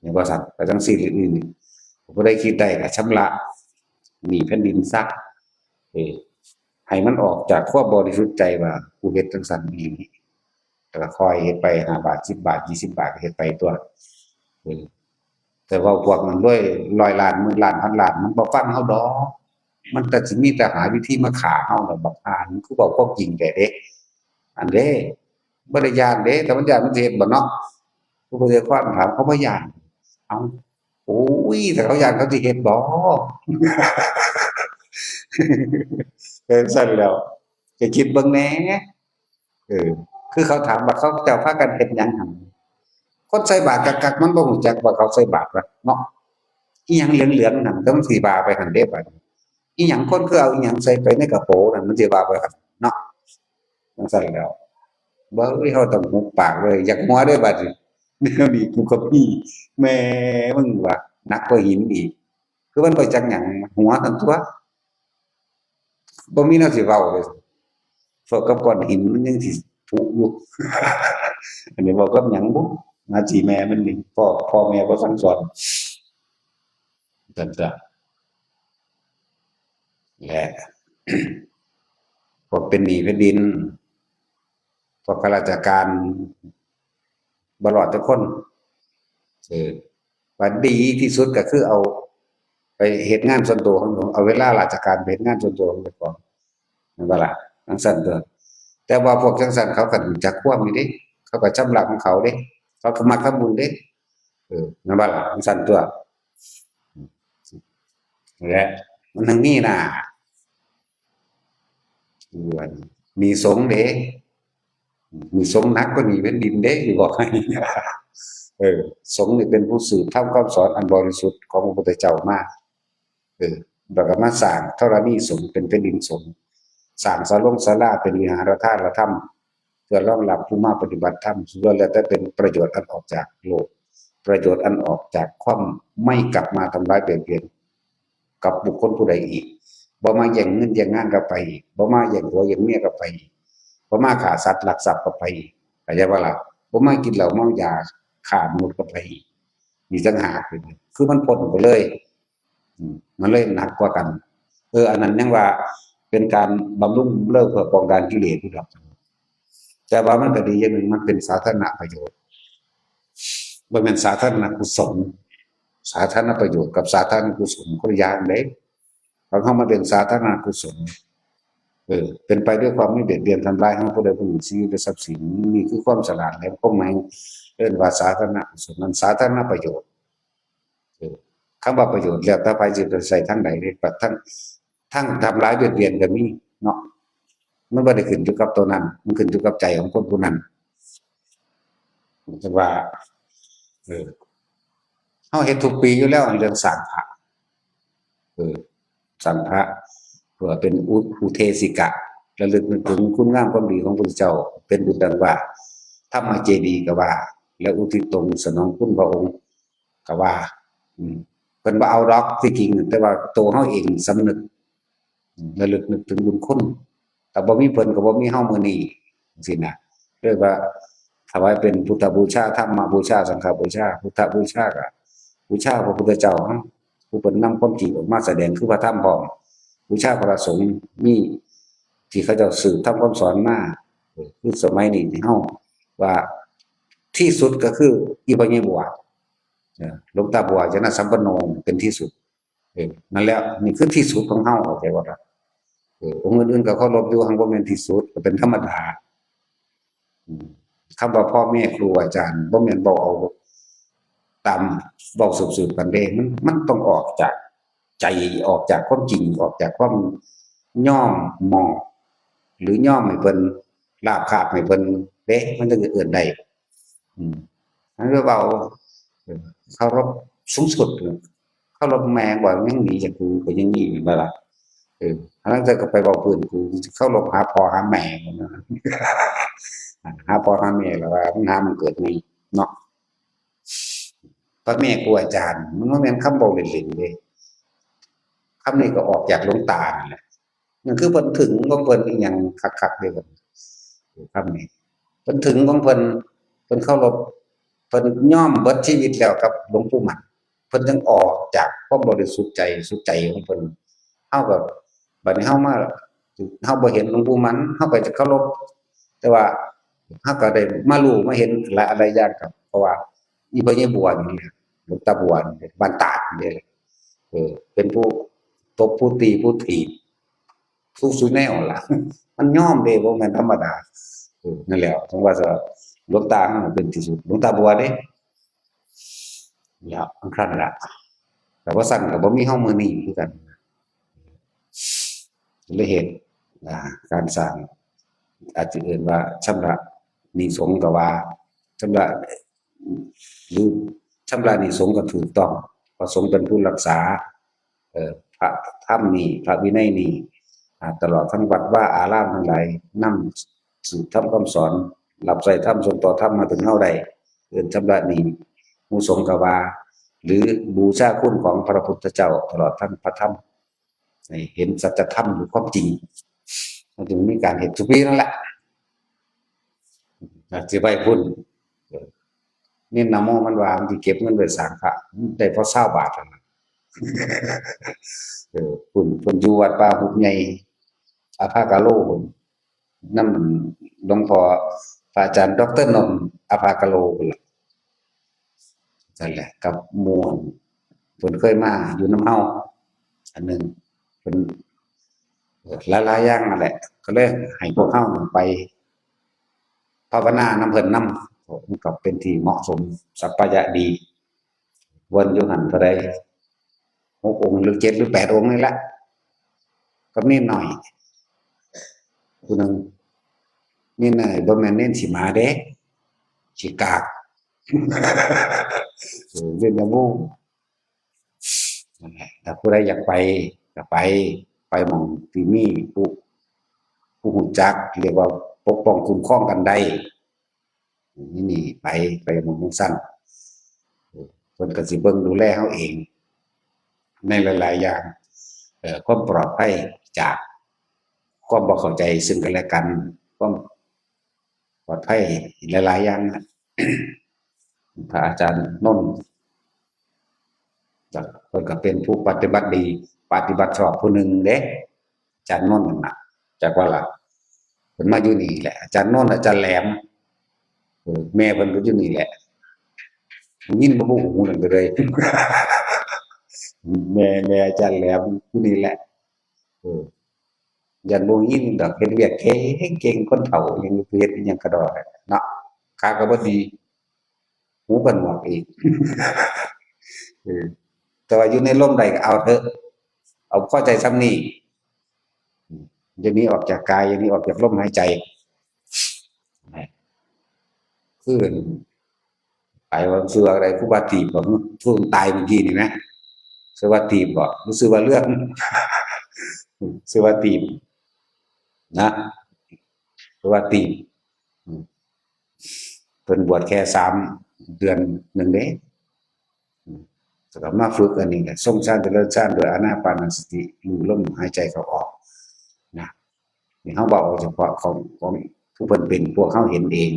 นี่ว่าซั่นก็จังซี่นี่ผู้ใดคิดได้ก็ชำระหนี้แผ่นดินซะเออให้มันออกจากความบริสุทธิ์ใจว่ากูเฮ็ดจังซั่นอีหลีแล้วก็ค่อยเฮ็ดไป5บาท10บาท20บาทก็เฮ็ดไปตัวเออแต่ว่าพวกนั้นรวย100ล้านหมื่นล้านพันล้านมันบ่ฟังเฮาดอกมันก็สิมีแต่หาวิธีมาฆ่าเฮาน่ะบักห่ามันคือเว้าความจริงแท้เด้อันเด้บ่ได้ย้านเด้แต่มันย้านมันสิเฮ็ดบ่เนาะผู้เกษตรกรถามเขาบ่ย้านเอ้าโอ้ยถ้าเขาย้านเขาสิเฮ็ดบ่ซั่นแหล้วก็คิดเบิ่งแหน่เออคือเขาถามว่าเขาเจ้าพากันเฮ็ดหยังหั่นคนใส่บาตรกักๆมันบ่รู้จักว่าเขาใส่บาตรวะเนาะอิหยังเหลืองๆนั่นก็มันสิว่าไปหั่นเด้บัดนี้อิหยังคนคือเอาอิหยังใส่ไปในกระโปนั่นมันสิว่าไปหั่นเนาะจังซั่นแหล้วเบิ่งเฮาต้องหุบปากเลยอยากหัวเด้อบัดนี้แนวนี้กูก็มีแหม่มึงว่าหนักกว่าหินอีกคือมันบ่จักหยังหัวซั่นตั่วบ่มีแนวสิเว้าเลยเว้ากับก้อนหินมันยังสิผุอยู่อันนี้เว้ากับหยังบุหน้าที่แม่มันนี่พ่อแม่บ่สั่งสอนจั่นจ้ะและพวกเป็นหนี้แผ่นดินพวกข้าราชการบ่รอดจักคนเออว่าดีที่สุดก็คือเอาไปเฮ็ดงานส่วนตัวของเอาเวลาราชการไปเฮ็ดงานส่วนตัวของเจ้าของแม่นบ่ล่ะจั่งซั้นเด้อแต่ว่าพวกจังซั้นเขาก็รู้จักความอยู่เดะเขาก็ชำระของเขาเดะเขาก็มักทำบุญเดะแม่นบ่ล่ะจั่งซั้นตั่วนั่นแหละมันถึงมีน่ะว่ามีสงฆ์เดะมีสงฆ์หนักกว่าหนี้แผ่นดินเดะสิบอกให้เออสงฆ์นี่เป็นผู้สืบทำคำสอนอันบริสุทธิ์ของพระพุทธเจ้ามาแล้วก็มาสร้างธรณีสงฆ์เป็นแผ่นดินสงฆ์สร้างศาลาเป็นวิหารทานธรรมเพื่อรองรับผู้มาปฏิบัติธรรมล้วนแล้วแต่เป็นประโยชน์อันออกจากโลกประโยชน์อันออกจากความไม่กลับมาทำร้ายเบียดเบียน กับบุคคลผู้ใดอีกบ่มาแย่งเงินแย่งงานก็ไปบ่มาแย่งผัวแย่งเมียก็ไปบ่มาฆ่าสัตว์ลักทรัพย์ก็ไปเข้าใจบ่ล่ะบ่มากินเหล้าเมายาฆ่ามนุษย์ก็ไปนี่ต่างหากคือมันพ้นไปเลยมันเลยหนักกว่ากันอันนั้นยังว่าเป็นการบำรุงเลิกเพื่อป้องกันกิเลสอยู่ดอกแต่ว่ามันก็ดีอย่างหนึ่งมันเป็นสาธารณประโยชน์บ่แม่นสาธารณกุศลสาธารณประโยชน์กับสาธารณกุศลคนละอย่างเด้บางครั้งมันเป็นสาธารณกุศลเป็นไปด้วยความไม่เบียดเบียนทำลายให้ผู้ใดผู้หนึ่งชีวิตและทรัพย์สินนี่คือความฉลาดและความหมายเรียกว่าสาธารณกุศลนั้นสาธารณประโยชน์คำว่าประโยชน์แล้วถ้าไปจะใส่ทั้งใดได้ทั้งทำร้ายเบียดเบียนก็มีเนาะมันบ่ได้ขึ้นอยู่กับตัวนั้นมันขึ้นอยู่กับใจของคนผู้นั้นแต่ว่าเฮาเฮ็ดทุกปีอยู่แล้วเรื่องสร้างพระสร้างพระเพื่อเป็นอุเทสิกะระลึกนึกถึงคุณงามความดีของพระพุทธเจ้าเป็นบุญดังว่าธรรมเจดีย์ก็ว่าแล้วอุทิศตนสนองคุณพระองค์ก็ว่าเพิ่นบ่เอาดอกที่จริงแต่ว่าตัวเฮาเองสำนึกระลึกนึกถึงบุญคุณแต่บ่มีเพิ่นก็บ่มีเฮามื้อนี้จังซี่นะเรียกว่าถวายเป็นพุทธบูชาธรรมบูชาสังฆบูชาพุทธบูชาก็บูชาพระพุทธเจ้าผู้เพิ่นนำความจริงออกมาแสดงคือพระธรรมพร้อมบูชาพระสงฆ์มีที่เขาเจ้าสืบทำคำสอนมาคือสมัยนี้เฮาว่าที่สุดก็คืออีพญบัวหลวงตาบัวจนะสัมปันโนเป็นที่สุดนั่นแหละนี่คือที่สุดของเฮาเข้าใจบ่ล่ะองค์อื่นๆก็เคารพอยู่หั้นบ่แม่นที่สุดก็เป็นธรรมดาคำว่าพ่อแม่ครูอาจารย์บ่แม่นบ่เอาตามเว้าสืบๆกันเด้มันต้องออกจากใจออกจากความจริงออกจากความย่อมหมอบหรือย่อมให้เพิ่นราบคาบให้เพิ่นเด้มันถึงจะเอิ้นได้อันนี้เว้าเคารพสูงสุดเคารพแม่บ่ยังหนีจากกูก็ยังหนีบ่ล่ะอันนั้นก็ไปเว้าพื้นกูเคารพหาพ่อหาแม่หาพ่อหาแม่แล้วว่าปัญหามันเกิดนี่เนาะพระแม่ครูอาจารย์มันบ่แม่นคำเว้าเล่นๆเด้คำนี้ก็ออกจากหลวงตานั่นแหละนั่นคือเพิ่นถึงของเพิ่นอีหยังคักๆเด้อคำนี้เพิ่นถึงของเพิ่นเคารพเพิ่นยอมเบิดชีวิตแล้วกับหลวงปู่หมันเพิ่นจึงออกจากความบริสุทธิ์ใจสุดใจของเพิ่นเฮาก็บัดนี้เฮามาเฮาบ่เห็นหลวงปู่หมันเฮาก็จะเคารพแต่ว่าเฮาก็ได้มารู้มาเห็นหลายอย่างครับเพราะว่าอีพญบัวนี่หลวงตาบัวบ้านตาดนี่เป็นผู้ตบผู้ตีผู้ถีบสู้ซุแนวล่ะมันยอมเด้บ่แม่นธรรมดานั่นแหละถึงว่าจะหลวงตาเป็นที่สุดหลวงตาบัวเด้แล้วอันครั้นล่ะแต่ว่าสั่นก็บ่มีเฮามื้อนี้คือกันเลยเฮ็ดการสร้างอาจจะเอิ้นว่าชำระหนี้สงฆ์ก็ว่าชำระหรือชำระหนี้สงฆ์ก็ถูกต้องเพราะสงฆ์เป็นผู้รักษาพระธรรมนี่พระวินัยนี่ตลอดทั้งวัดว่าอารามทั้งหลายนำสืบธรรมคำสอนรับใส่ธรรมส่งต่อธรรมมาถึงเฮาได้เอิ้นชำระหนี้หมู่สงฆ์ก็ว่าหรือบูชาคุณของพระพุทธเจ้าตลอดทั้งพระธรรมให้เห็นสัจธรรมหรือความจริงมันจึงมีการเฮ็ดทุกปีนั่นแหละสิไปพุ่นนี่นะโมมันว่ามันสิเก็บเงินไว้สร้างพระได้พอ20บาทนั่นน่ะพุ่นอยู่วัดป่าหุบใหญ่อภากาโลพุ่นนำหลวงพ่อพระอาจารย์ดร.นนท์อภากาโลพุ่นล่ะนั่นแหละกับหมู่เพิ่นเคยมาอยู่นำเฮาอันหนึ่งเพิ่นหลายๆอย่างนั่นแหละก็เลยให้พวกเฮาไปภาวนานำเพิ่นนำมันก็เป็นที่เหมาะสมสัปปายะดีวนอยู่หั่นเท่าใด6องค์หรือ7หรือ8องค์นี่แหละก็นิดหน่อยผู้หนึงนี่น่ะบ่แม่นเน้นสิมาเด้สิกากเล่นละโมนั่นแหละถ้าผู้ใดอยากไปก็ไปหม้องที่มีผู้รู้จักเรียกว่าปกป้องคุ้มครองกันได้นี่ไปหม้องจั่งซั้นเพิ่นก็สิเบิ่งดูแลเฮาเองในหลายๆอย่าง ความปลอดภัยจากความบ่เข้าใจซึ่งกันและกันความปลอดภัยหลายๆอย่างนะพระอาจารย์นนท์จากเพิ่นก็เป็นผู้ปฏิบัติดีปฏิบัติชอบผู้หนึ่งเด้อาจารย์นนท์นั่นน่ะจากว่าล่ะเพิ่นมาอยู่นี่แหละอาจารย์นนท์อาจารย์แหลมแม่เพิ่นก็อยู่นี่แหละยินบ่ฮู้หูนั่นก็เลยแม่อาจารย์แหลมอยู่นี่แหละเออยันบ่ยินดอกเฮ็ดเวียกเก่งคนเฒ่ายังเฮ็ดอิหยังก็ดอกเนาะขาก็บ่ดีหูก็หนวกอีกเออแต่ว่าอยู่ในร่มใดก็เอาเถอะเอาพอใจส่ำนี้อย่าหนีออกจากกายอย่าหนีออกจากลมหายใจคือไอ้ว่าชื่ออะไรครูบาตีบบ่ผู้ตายเมื่อกี้นี่นะชื่อว่าตีบบ่รู้สึกว่าเรื่องชื่อว่าตีบนะชื่อว่าตีบเพิ่นบวชแค่3 เดือนหนึ่งเด้ก็มาฝึกอันนี้แหละทรงฌานเจริญฌานโดยอานาปานสติรู้ลมหายใจเข้าออกนะนี่เฮาเว้าเฉพาะของผู้เพิ่นเป็นพวกเฮาเห็นเอง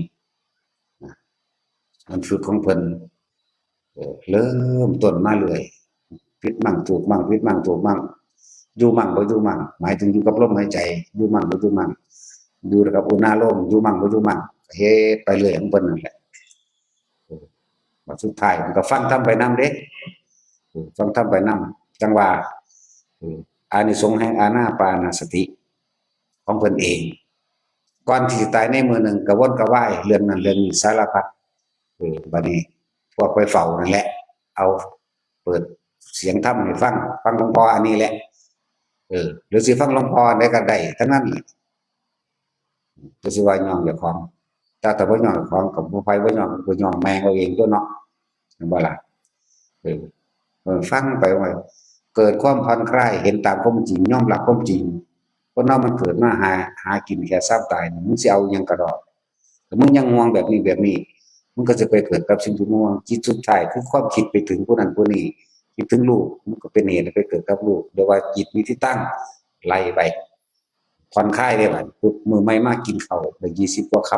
นะมันฝึกของเพิ่นเริ่มต้นมาเรื่อยผิดมั่งถูกมั่งผิดมั่งถูกมั่งอยู่มั่งบ่อยู่มั่งหมายถึงอยู่กับลมหายใจอยู่มั่งบ่อยู่มั่งอยู่กับอุณาโลมอยู่มั่งบ่อยู่มั่งเฮ็ดไปเรื่อยของเพิ่นนั่นแหละบัดสุดท้ายมันก็ฟังทำไปนำเด้ฟังทำไปนำจังว่าอานิสงส์แห่งอานาปานสติของเพิ่นเองก่อนที่สิตายในมื้อหนึ่งกระวนกระวายเรื่องนั้นเรื่องนี้สารพัดบัดนี้พวกไปเฝ้านั่นแหละเอาเปิดเสียงธรรมให้ฟังหลวงพ่ออันนี้แหละหรือสิฟังหลวงพ่อได้ก็ได้ทั้งนั้นแหละก็สิว่าย่องเจ้าของแต่บ่ย่องเจ้าของก็บ่ไผบ่ย่องแม่งเอาเองตัวเนาะเห็นบ่ล่ะเอฟังไปว่าเกิดความผ่อนคลายเห็นตามความจริงยอมรับความจริงคนเรามันเกิดมาหากินแค่ทรัพย์ตายมึงสิเอาหยังก็ดอกถ้ามึงยังห่วงแบบนี้มึงก็จะไปเกิดกับสิ่งที่มึงห่วงจิตสุดท้ายคือความคิดไปถึงผู้นั้นผู้นี้คิดถึงลูกมันก็เป็นเหตุให้ไปเกิดกับลูกเรียกว่าจิตมีที่ตั้งไล่ไปผ่อนคลายได้บัดปุ๊บมื้อใหม่มากินข้าวได้20กว่าค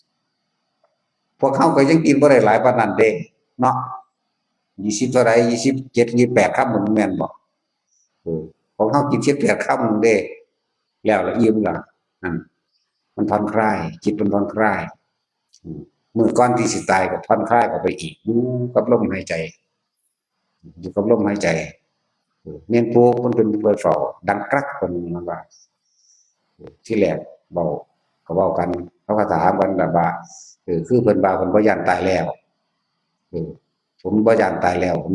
ำพวกเขาก็ยังกินบ่ได้หลายปานนั้นเด้เนาะ20เท่าไร27 28คำมันแม่นบ่ของเขากิน7 8คำเด้แล้วละอิ่มล่ะนั่นมันผ่อนคลายจิตมันผ่อนคลายมื้อก่อนที่สิตายก็ผ่อนคลายเข้าไปอีกอยู่กับลมหายใจอยู่กับลมหายใจแม่นปู่เพิ่นเป็นผู้เปิดเฝ้าดังกรักเพิ่นว่าที่แรกเว้าก็เว้ากันเขาก็ถามกันแบบว่าคือเพิ่นว่าเพิ่นบ่ย้านตายแล้วผมบ่ย้านตายแล้วผม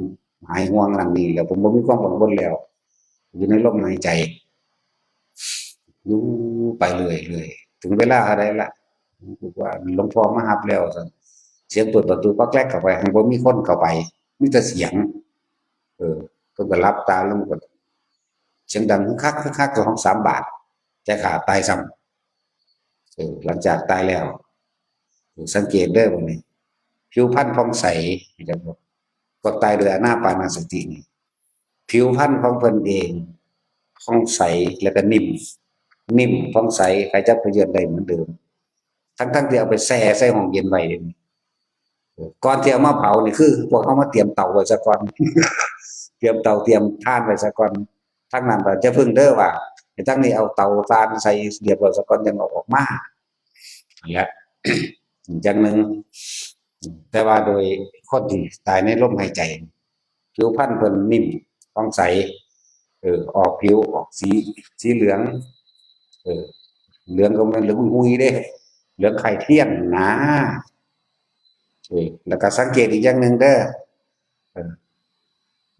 หายห่วงนั่นนี่แล้วผมบ่มีความกังวลแล้วอยู่ในลมหายใจอยู่ไปเรื่อยๆถึงเวลาเท่าใดล่ะคือว่าหลวงพ่อมารับแล้วซั่นเสียงเปิดประตูก๊อกแก๊กเข้าไปหั้นบ่มีคนเข้าไปมีแต่เสียงเพิ่นก็หลับตาลงก็เสียงดังคึกคักๆ2-3 บาทแต่ข้าตายซ้ำหลังจากตายแล้วสังเกตเด้อบัดนี้ผิวพรรณผ่องใสจังก็ตายโดยอานาปานสตินี่ผิวพรรณของเพิ่นเองผ่องใสแล้วก็นิ่มผ่องใสใครจะไปเยือนได้เหมือนเดิมทั้งที่เอาไปแช่ใส่ห้องเย็นไว้นี่ก่อนที่เอามาเผานี่คือพวกเขามาเตรียมเตาไว้ซะก่อนเตรียมเตาเตรียมถ่านไว้ซะก่อนทั้งนั้นก็จะพึ่งเด้อว่าทั้งนี้เอาเตาถ่านใส่เรียบร้อยซะก่อนจังเอาออกมานั่นแหละอย่างหนึ่งแต่ว่าโดยคนที่ตายในลมหายใจผิวพรรณเพิ่นนิ่มผ่องใสออกผิวออกสีเหลืองเหลืองก็แม่นเหลืองหุ้ยๆเด้เหลืองไข่เทียนนะแล้วก็สังเกตอีกอย่างหนึ่งเด้อ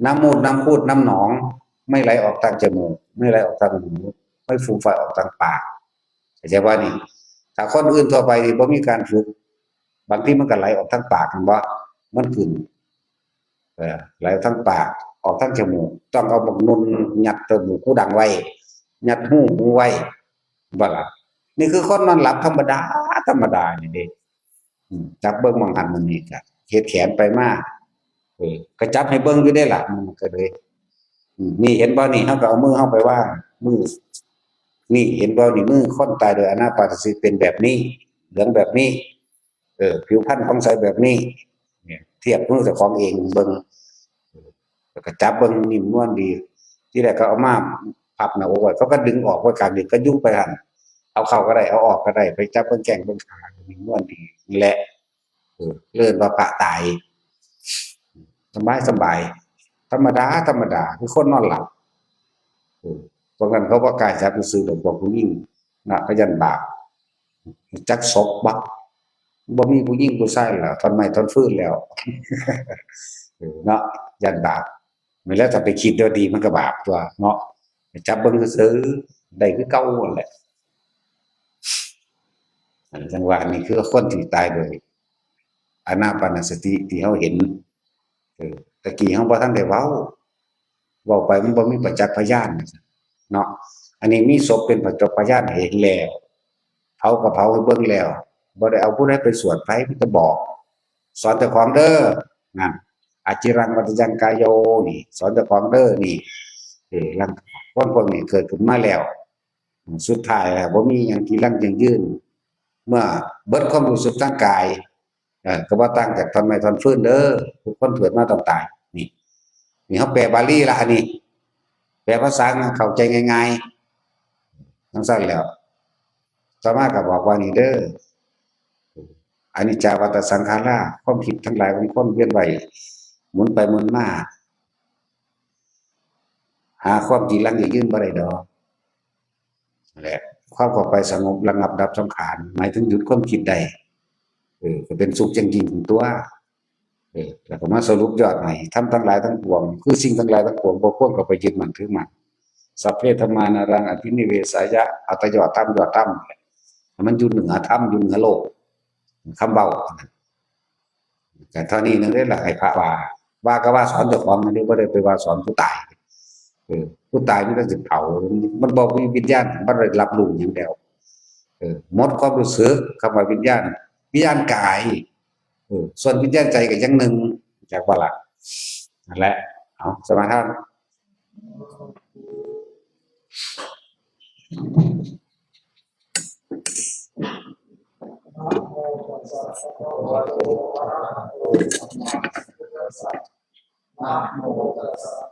น้ำมูดน้ำพูดน้ำหนองไม่ไหลออกทางจมูกไม่ไหลออกทางหูไม่ฟูมฟายออกทางปากเข้าใจว่านี่ถ้าคนอื่นทั่วไปนี่บ่มีการฝึกบางทีมันก็ไหลออกทางปากหั่นบ่มันขึ้นไหลออกทางปากออกทางจมูกต้องเอาบักนุ่นยัดจมูกหูดังไว้ยัดหูไว้บ่ล่ะนี่คือคนนอนหลับธรรมดานี่เด้จับเบิ่งมองหันมันนี่ก็เฮ็ดแขนไปมาก็จับให้เบิ่งอยู่ได้ล่ะมันก็เลย นี่เห็นบ่นี่เฮาก็เอามือเฮาไปวางมือนี่เห็นบ่นี่มือคนตายโดยอานาปานสติเป็นแบบนี้เหลืองแบบนี้ผิวพรรณผ่องใสแบบนี้เนี่ยเทียบมือเจ้าของเองเบิ่งแล้วก็จับเบิ่งนิ่มนวลดีที่แรกก็เอามาพับหน้าอกไว้เขาก็ดึงออกไว้กลางดึกก็ยุ่งไปหั่นเอาเข้าก็ได้เอาออกก็ได้ไปจับเบิ่งแข้งเบิ่งขานิ่มนวลดีนี่แหละเอิ้นว่าพระตายสบายๆธรรมดาคือคนนอนหลับเพราะงั้นเขาบ่กล้าจับซื่อๆดอกพวกผู้หญิงน่ะเขาย้านบาปจักศพบ่มีผู้หญิงผู้ชายแล้วทนไม้ทนฟืนแล้วเนาะย้านบาปไม่แล้วถ้าไปคิดเดี๋ยวดีมันก็บาปตัวเนาะไปจับเบิ่งซื่อๆได้คือเก่านั่นแหละอันจังหวะนี้คือคนที่ตายโดยอานาปานสติที่เฮาเห็นตะกี้เฮาบ่ทันได้เว้าไปมันบ่มีประจักษ์พยานเนาะอันนี้มีศพเป็นประจักษ์พยานให้เห็นแล้วเผาก็เผาให้เบิ่งแล้วบ่ได้เอาผู้ใดไปสวดไผมีแต่บอกสอนเจ้าของเด้อนั่นอาจิรังวัตยังกายโยนี่สอนเจ้าของเด้อนี่ลังคนพวกนี้เกิดขึ้นมาแล้วสุดท้ายแล้วบ่มีหยังที่ยั่งยืนเมื่อเบิดความรู้สึกทางกายก็บ่ต่างจากท่อนไม้ท่อนฟืนเด้อทุกคนเกิดมาต้องตายนี่เขาแปลบาลีละอันนี้แปลภาษาเข้าใจง่ายๆทั้งสั้นแล้วต่อมาก็บอกว่านี่เด้ออนิจจาวัฏสังขาราความคิดทั้งหลายของคนเวียนไปหมุนไปหมุนมาหาความจริงลังยืนบ่ได้ดอกแหละความเข้าไปสงบระงับดับสังขารหมายถึงหยุดความคิดได้ก็เป็นสุขจริงๆตัวแล้วก็มาสรุปยอดให้ทำทั้งหลายทั้งปวงคือสิ่งทั้งหลายทั้งปวงบ่ควรเข้าไปยึดมั่นถือมั่นสัพเพธรรมานารังอภินิเวสายะอัตยอดธรรมมันอยู่เหนือธรรมอยู่เหนือโลกคำเบาแต่เท่านี้นึงได้ละให้พระว่าก็ว่าสอนเจ้าของอันนี้บ่ได้ไปว่าสอนผู้ตายผู้ตายมันก็สิเผามันบ่มีวิญญาณมันได้รับรู้หยังแล้วหมดความรู้สึกคำว่าวิญญาณกายส่วนวิญญาณใจก็อย่างหนึ่งจากว่าล่ะนั่นแหละเอาสมาทานนะโมตัสสะ